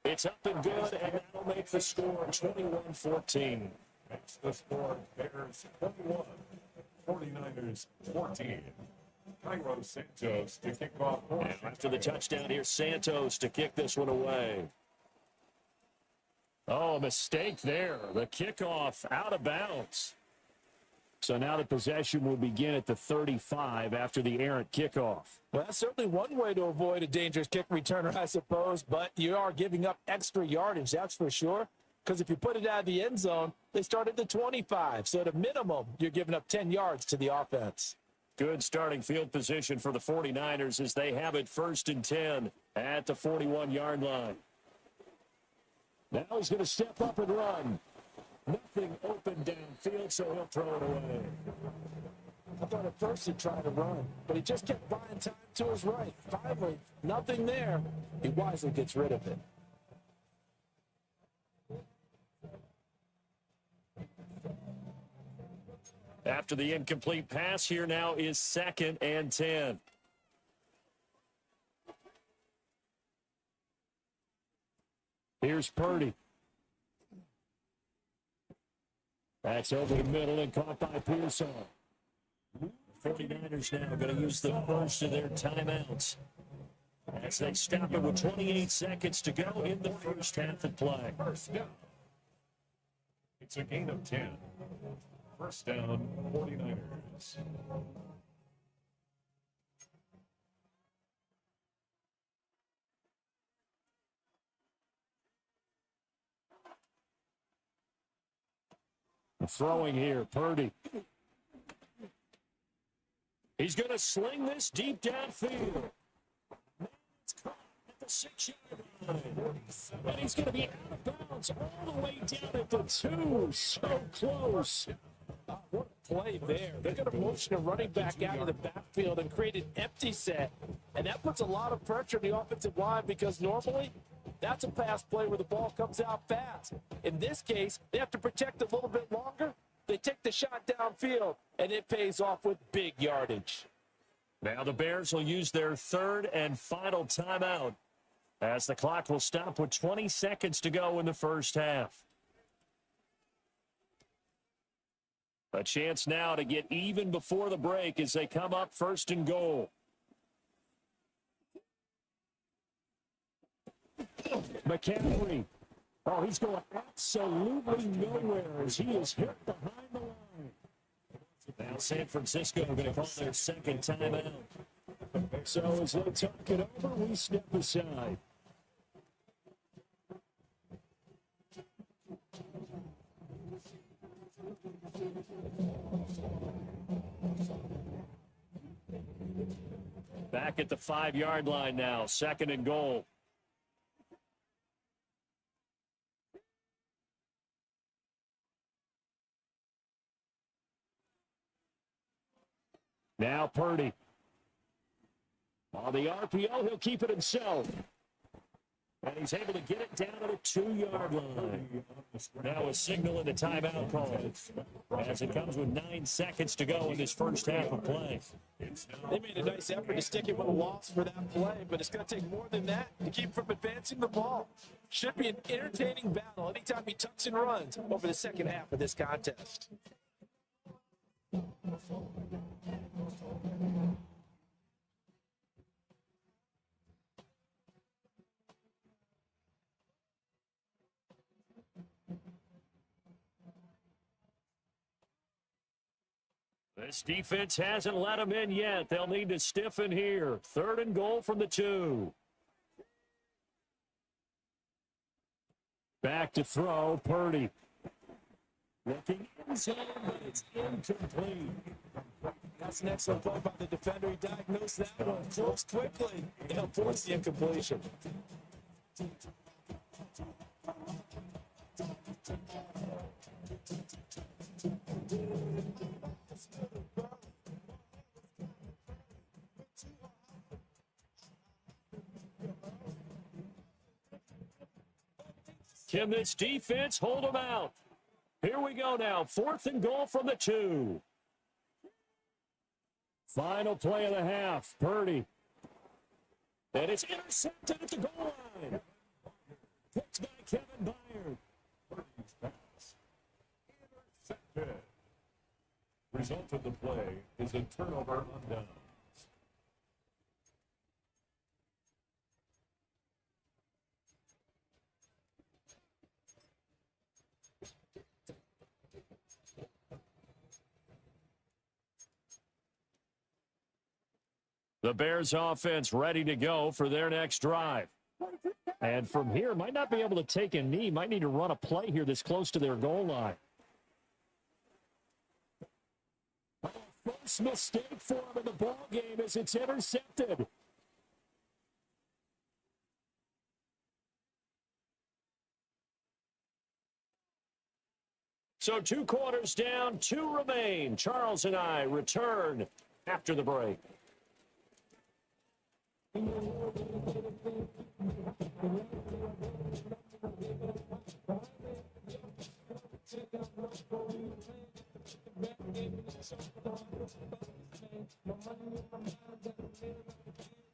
It's up and good, and that'll make the score 21-14. Makes the score Bears 21, 49ers 14. Cairo Santos to kick off. After the touchdown here, Santos to kick this one away. Oh, mistake there. The kickoff out of bounds. So now the possession will begin at the 35 after the errant kickoff. Well, that's certainly one way to avoid a dangerous kick returner, I suppose, but you are giving up extra yardage, that's for sure. Because if you put it out of the end zone, they start at the 25. So at a minimum, you're giving up 10 yards to the offense. Good starting field position for the 49ers as they have it 1st and 10 at the 41-yard line. Now he's going to step up and run. Nothing open downfield, so he'll throw it away. I thought at first he'd try to run, but he just kept buying time to his right. Finally, nothing there. He wisely gets rid of it. After the incomplete pass, here now is 2nd and 10. Here's Purdy. That's over the middle and caught by Pearson. The 49ers now going to use the first of their timeouts as they stop it with 28 seconds to go in the first half of play. First down. It's a gain of 10. First down, 49ers. Throwing here, Purdy. He's going to sling this deep downfield. It's caught at the 6-yard line. And he's going to be out of bounds all the way down at the 2. So close. What a play there. They're going to motion a running back out of the backfield and create an empty set. And that puts a lot of pressure on the offensive line because normally that's a pass play where the ball comes out fast. In this case, they have to protect a little bit longer. They take the shot downfield, and it pays off with big yardage. Now the Bears will use their third and final timeout as the clock will stop with 20 seconds to go in the first half. A chance now to get even before the break as they come up first and goal. McCaffrey. Oh, he's going absolutely nowhere as he is hit behind the line. Now San Francisco are going to call their second timeout. So as they talk it over, we step aside. Back at the 5-yard line now, second and goal. Now Purdy. On the RPO, he'll keep it himself. And he's able to get it down to the 2-yard line. Now a signal in the timeout call as it comes with 9 seconds to go in this first half of play. They made a nice effort to stick it with a loss for that play, but it's going to take more than that to keep from advancing the ball. Should be an entertaining battle anytime he tucks and runs over the second half of this contest. This defense hasn't let them in yet. They'll need to stiffen here. Third and goal from the 2. Back to throw, Purdy. Looking inside, but it's incomplete. That's an excellent play by the defender. He diagnosed that one close quickly. They'll force the incompletion. Can this defense hold them out? Here we go now. Fourth and goal from the 2. Final play of the half. Purdy. And it's intercepted at the goal line. Picked by Kevin Byard. Purdy's pass. Intercepted. Result of the play is a turnover on downs. The Bears offense ready to go for their next drive. And from here, might not be able to take a knee. Might need to run a play here this close to their goal line. First mistake for him in the ball game as it's intercepted. So 2 quarters down, 2 remain. Charles and I return after the break.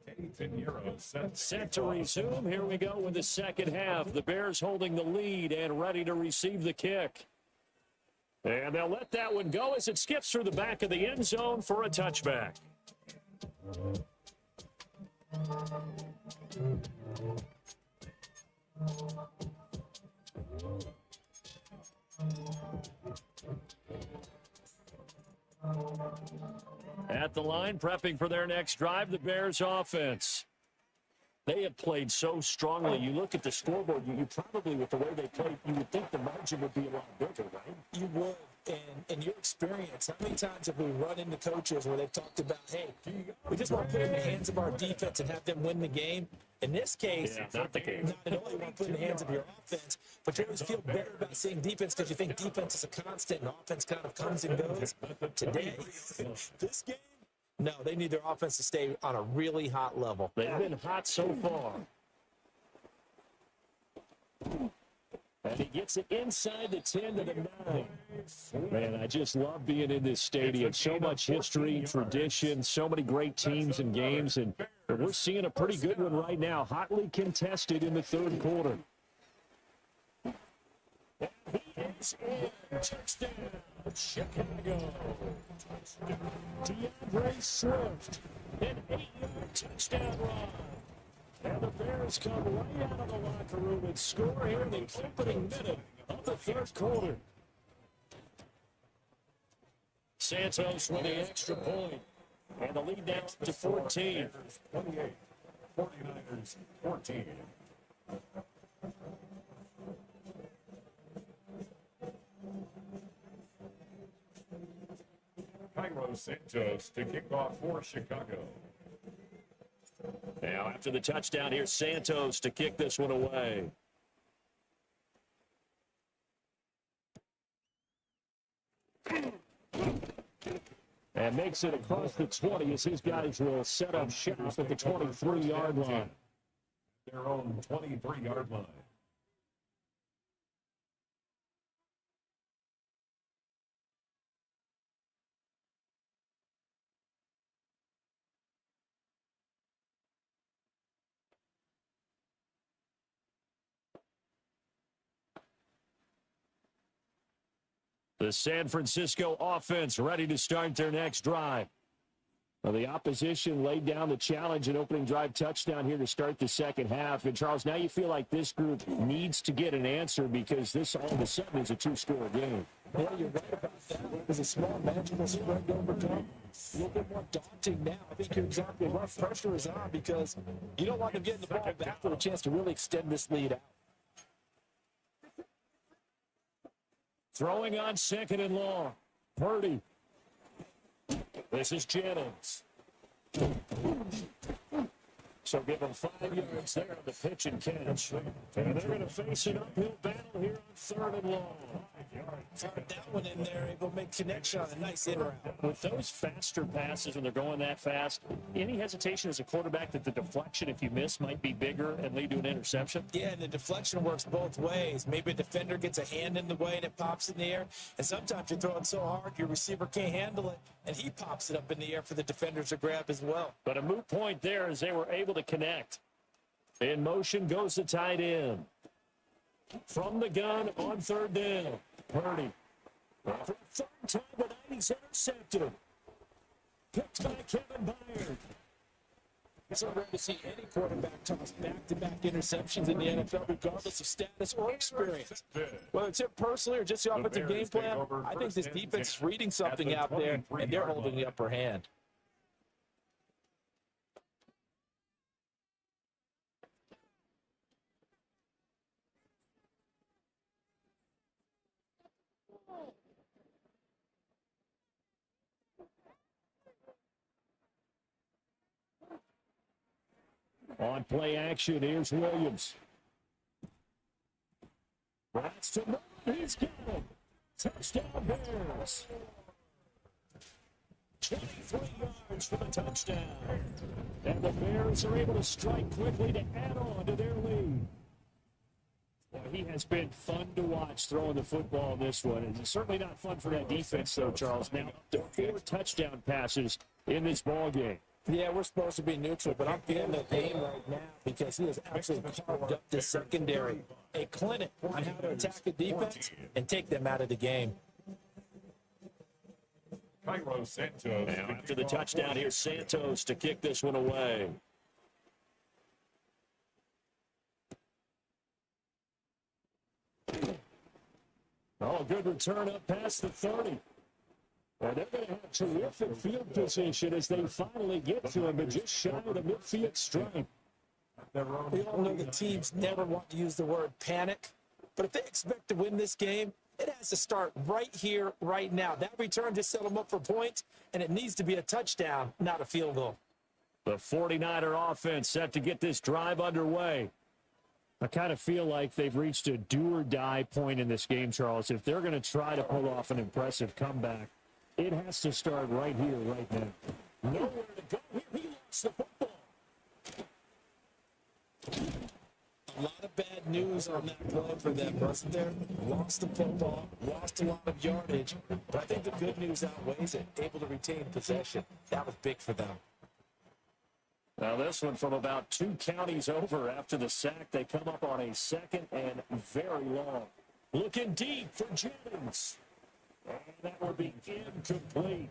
Anytime Pinheiro Set to resume. Here we go with the second half. The Bears holding the lead and ready to receive the kick. And they'll let that one go as it skips through the back of the end zone for a touchback. At the line, prepping for their next drive, the Bears offense. They have played so strongly. You look at the scoreboard, you probably, with the way they played, you would think the margin would be a lot bigger, right? You would. And in your experience, how many times have we run into coaches where they've talked about, hey, we just want to put it in the hands of our defense and have them win the game? In this case, not the case. Not only want to put it in the hands of your offense, but you always feel better about seeing defense because you think defense is a constant and offense kind of comes and goes. Today, this game, no, they need their offense to stay on a really hot level. They've been hot so far. And he gets it inside the 10 to the 9. Man, I just love being in this stadium. So much history, tradition, so many great teams and games. And we're seeing a pretty good one right now, hotly contested in the third quarter. And he is in. Touchdown, Chicago. DeAndre Swift, an 8-yard touchdown run. And the Bears come right out of the locker room and score here in the opening minute of the third quarter. Santos with the extra point. And the lead now to 14. 28, 49ers 14. Cairo Santos to kick off for Chicago. Now, after the touchdown, here's Santos to kick this one away. And makes it across the 20 as his guys will set up shop at the 23-yard line. Their own 23-yard line. The San Francisco offense ready to start their next drive. Well, the opposition laid down the challenge and opening drive touchdown here to start the second half. And, Charles, now you feel like this group needs to get an answer because this all of a sudden is a two-score game. Yeah, you're right about that. There's a small magical spread to overcome. A little bit more daunting now. I think you're exactly right. Pressure is on because you don't want them getting the ball back with a chance to really extend this lead out. Throwing on second and long. Purdy. This is Jennings. So give them 5 yards there on the pitch and catch. And they're going to face an uphill battle here on third and long. Fired that one in there, able to make connection on a nice in route. With those faster passes when they're going that fast, any hesitation as a quarterback that the deflection, if you miss, might be bigger and lead to an interception? Yeah, and the deflection works both ways. Maybe a defender gets a hand in the way and it pops in the air. And sometimes you throw it so hard your receiver can't handle it, and he pops it up in the air for the defenders to grab as well. But a moot point there as they were able to connect. In motion goes the tight end. From the gun on third down. Purdy. For the third time tonight, he's intercepted. Picked by Kevin Byard. It's rare to see any quarterback toss back-to-back interceptions in the NFL, regardless of status or experience. Whether it's him personally or just the offensive game plan, I think this defense is reading something out there, and they're holding the upper hand. On play action, here's Williams. That's to Miller. He's got it. Touchdown Bears. 23 yards for the touchdown. And the Bears are able to strike quickly to add on to their lead. Well, he has been fun to watch throwing the football in this one. And it's certainly not fun for that defense, though, Charles. Now, up to 4 touchdown passes in this ball game. Yeah, we're supposed to be neutral, but I'm feeling the pain right now because he has absolutely carved up the secondary. A clinic on how to attack the defense and take them out of the game. Cairo Santos. Now after the touchdown, here's Santos to kick this one away. Oh, good return up past the 30. Well, they're going to have terrific field position as they finally get to him, but just shy of the midfield stripe. We all know the teams never want to use the word panic, but if they expect to win this game, it has to start right here, right now. That return just set them up for points, and it needs to be a touchdown, not a field goal. The 49er offense set to get this drive underway. I kind of feel like they've reached a do-or-die point in this game, Charles. If they're going to try to pull off an impressive comeback, it has to start right here, right now. Nowhere to go. He lost the football. A lot of bad news on that play for them, wasn't there? Lost the football, lost a lot of yardage, but I think the good news outweighs it. Able to retain possession. That was big for them. Now this one from about 2 counties over after the sack. They come up on a 2nd and very long. Looking deep for Jennings. And that will be incomplete.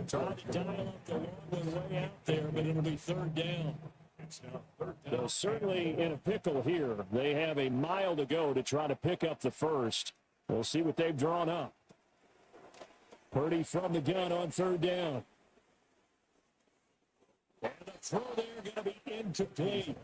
Trying to dial up the long one way out there, but it'll be 3rd down. So certainly in a pickle here. They have a mile to go to try to pick up the first. We'll see what they've drawn up. Purdy from the gun on 3rd down. And the throw there going to be incomplete.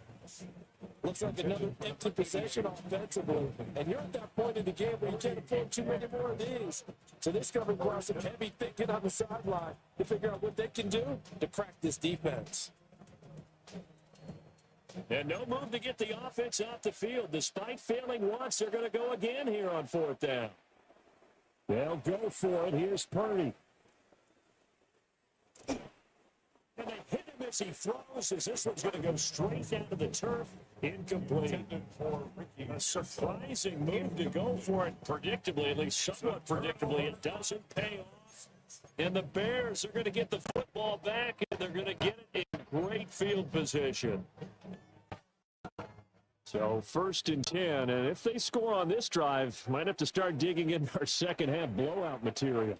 Looks like another empty possession offensively. And you're at that point in the game where you can't afford too many more of these. So this is going to require some heavy thinking on the sideline to figure out what they can do to crack this defense. And no move to get the offense off the field. Despite failing once, they're going to go again here on 4th down. They'll go for it. Here's Purdy. And they hit him as he throws, as this one's going to go straight down to the turf. Incomplete. A surprising move to go for it predictably, at least somewhat predictably. It doesn't pay off. And the Bears are going to get the football back, and they're going to get it in great field position. So 1st and 10, and if they score on this drive, might have to start digging in our second half blowout material.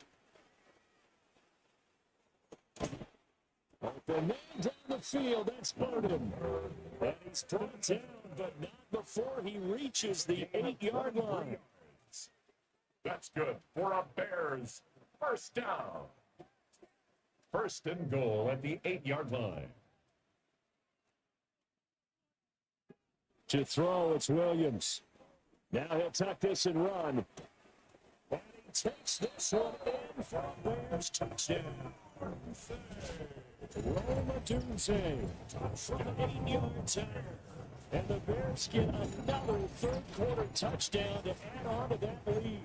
The man down the field, that's Burden. And he's brought down, but not before he reaches the 8-yard line. That's good for a Bears 1st down. 1st and goal at the 8-yard line. To throw, it's Williams. Now he'll tuck this and run. And he takes this one in for a Bears touchdown. Roma Dunze from an 8-yard turn. And the Bears get another 3rd quarter touchdown to add on to that lead.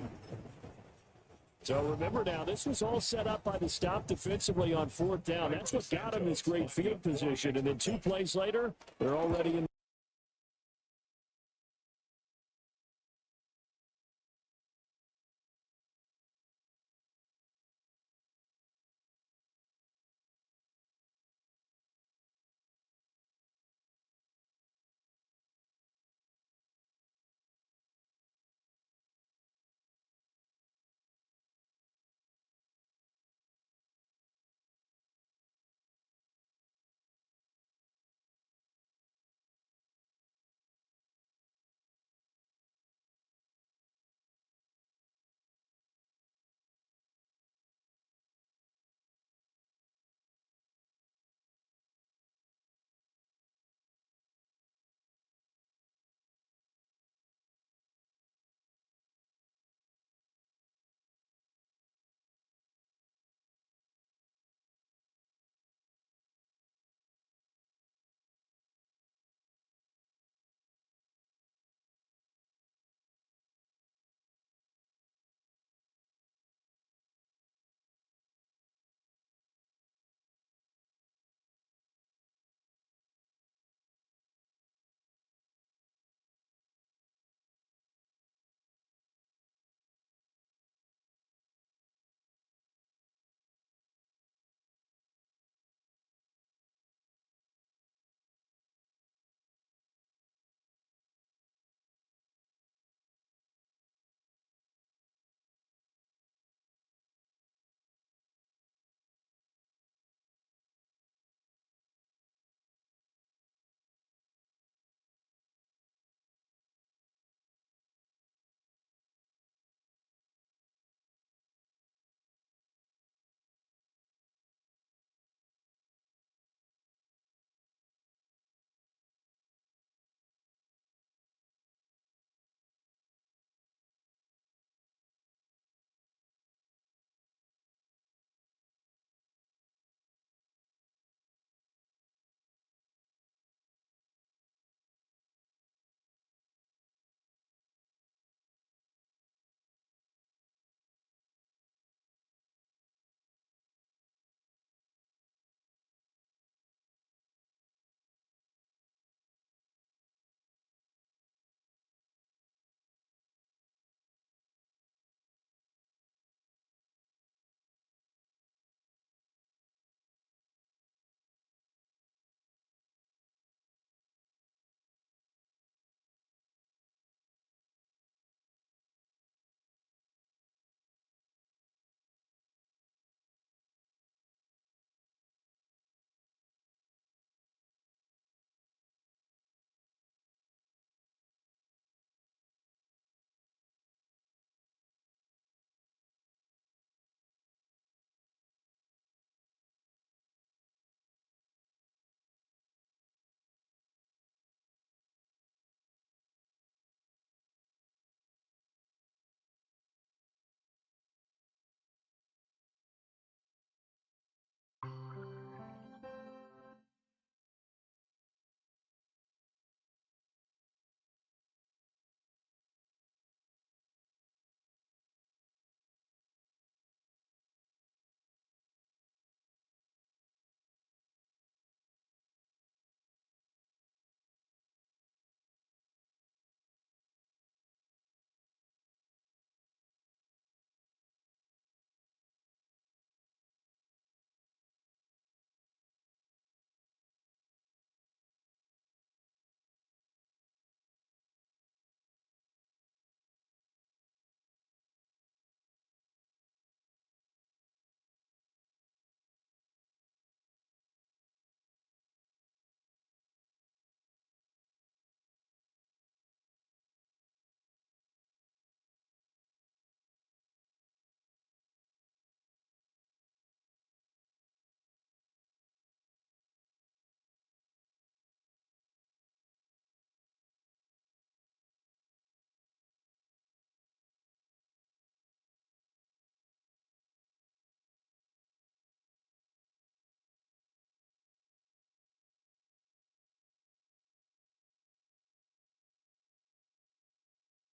So remember now, this was all set up by the stop defensively on 4th down. That's what got them this great field position. And then 2 plays later, they're already in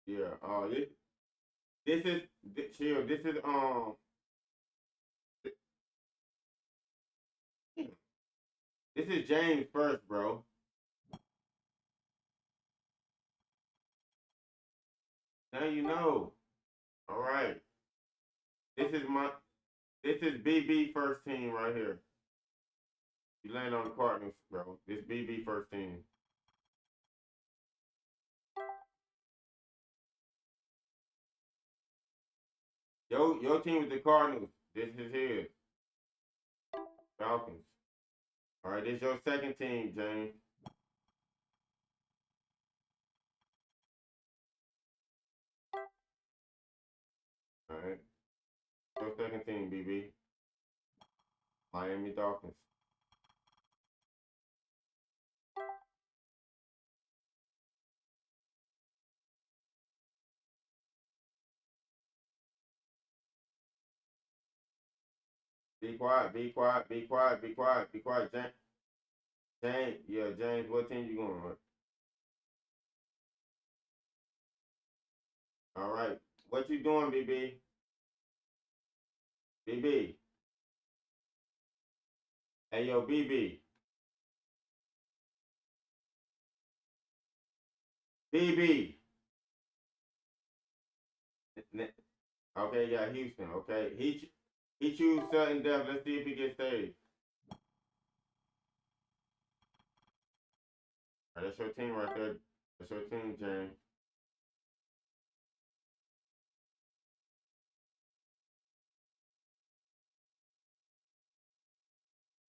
Yeah. This is chill. This is this is James first, bro. Now you know. All right. This is my. This is BB first team right here. You land on the Cardinals, bro. This BB first team. Your team was the Cardinals. This is his. Falcons. All right, this is your second team, James. All right. Your second team, BB. Miami Dolphins. Be quiet, be quiet, be quiet, be quiet, be quiet, James. James, what team you going with? All right. What you doing, BB? BB. Hey, yo, BB. BB. Okay, yeah, Houston. Okay, he choose sudden death. Let's see if he gets saved. All right, that's your team right there. That's your team, James.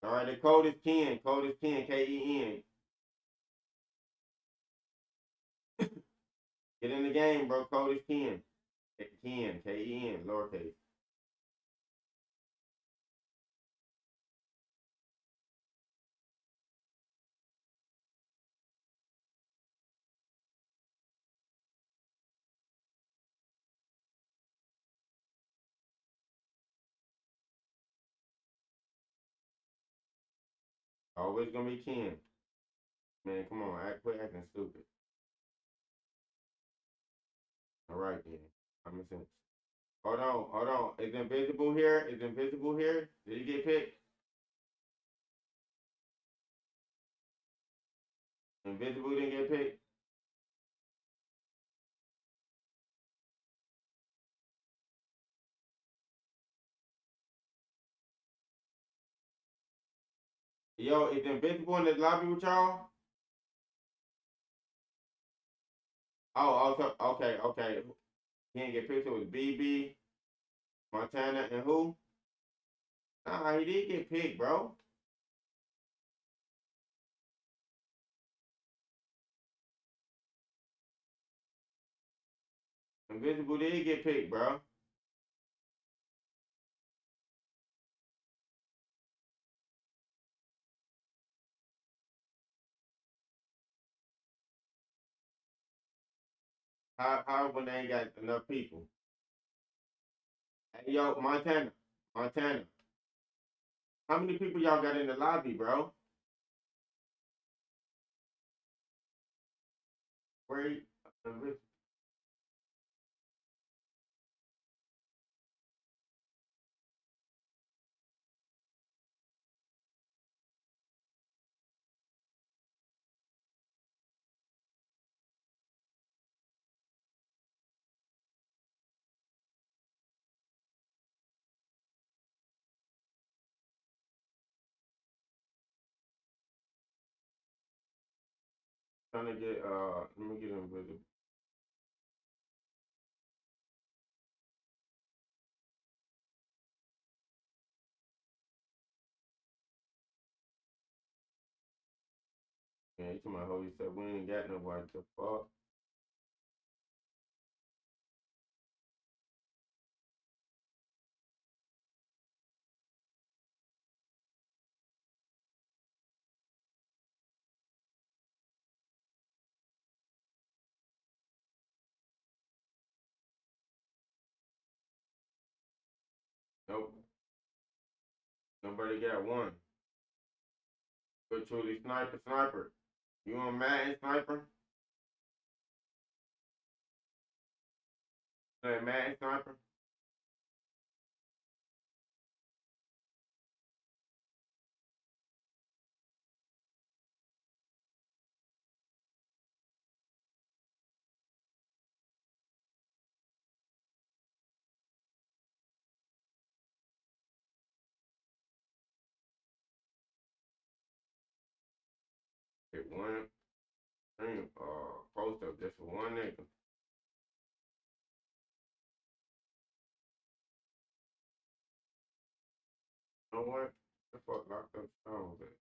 All right, the code is Ken. Code is Ken. Ken. Get in the game, bro. Code is Ken. Ken. Ken. Lowercase. Always gonna be Ken. Man, come on. Quit acting stupid. All right, then. I'm missing. Hold on. Is invisible here? Is invisible here? Did he get picked? Invisible didn't get picked. Yo, is invisible in the lobby with y'all? Oh, okay. He didn't get picked. It was BB, Montana, and who? Nah, he did get picked, bro. Invisible did get picked, bro. How when they ain't got enough people? Hey, yo, Montana. How many people y'all got in the lobby, bro? Where he, trying to get let me get invisible. Yeah, you talking about how you said we ain't got nobody to fuck. Nope. Nobody got one. But truly sniper. You on Madden sniper? Hey, man, sniper. Hit one thing, post up just for one nigga. You know what? The fuck locked up stones at?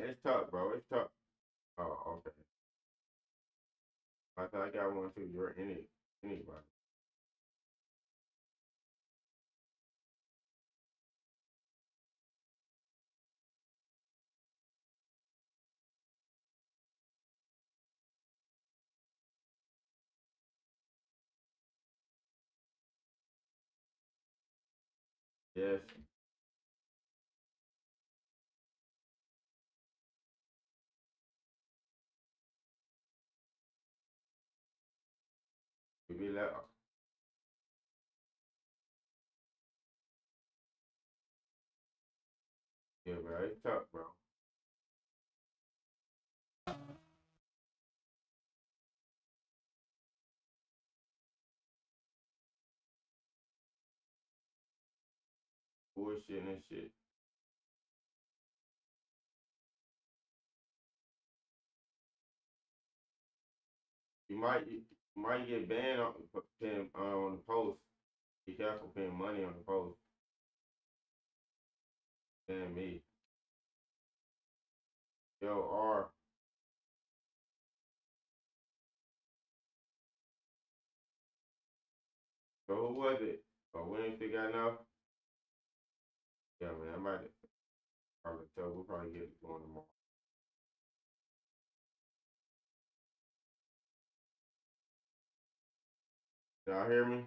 It's tough, bro. It's tough. Oh, okay. I thought I got one too. You're anybody. Yes. You be like, yeah, bro. It's tough, bro. Bullshit and shit. You might get banned for paying on the post. Be careful paying money on the post. Damn me. Yo, R. So who was it? Oh, we ain't figure out enough. Yeah, man. I might probably tell. We'll probably get it going tomorrow. Y'all hear me?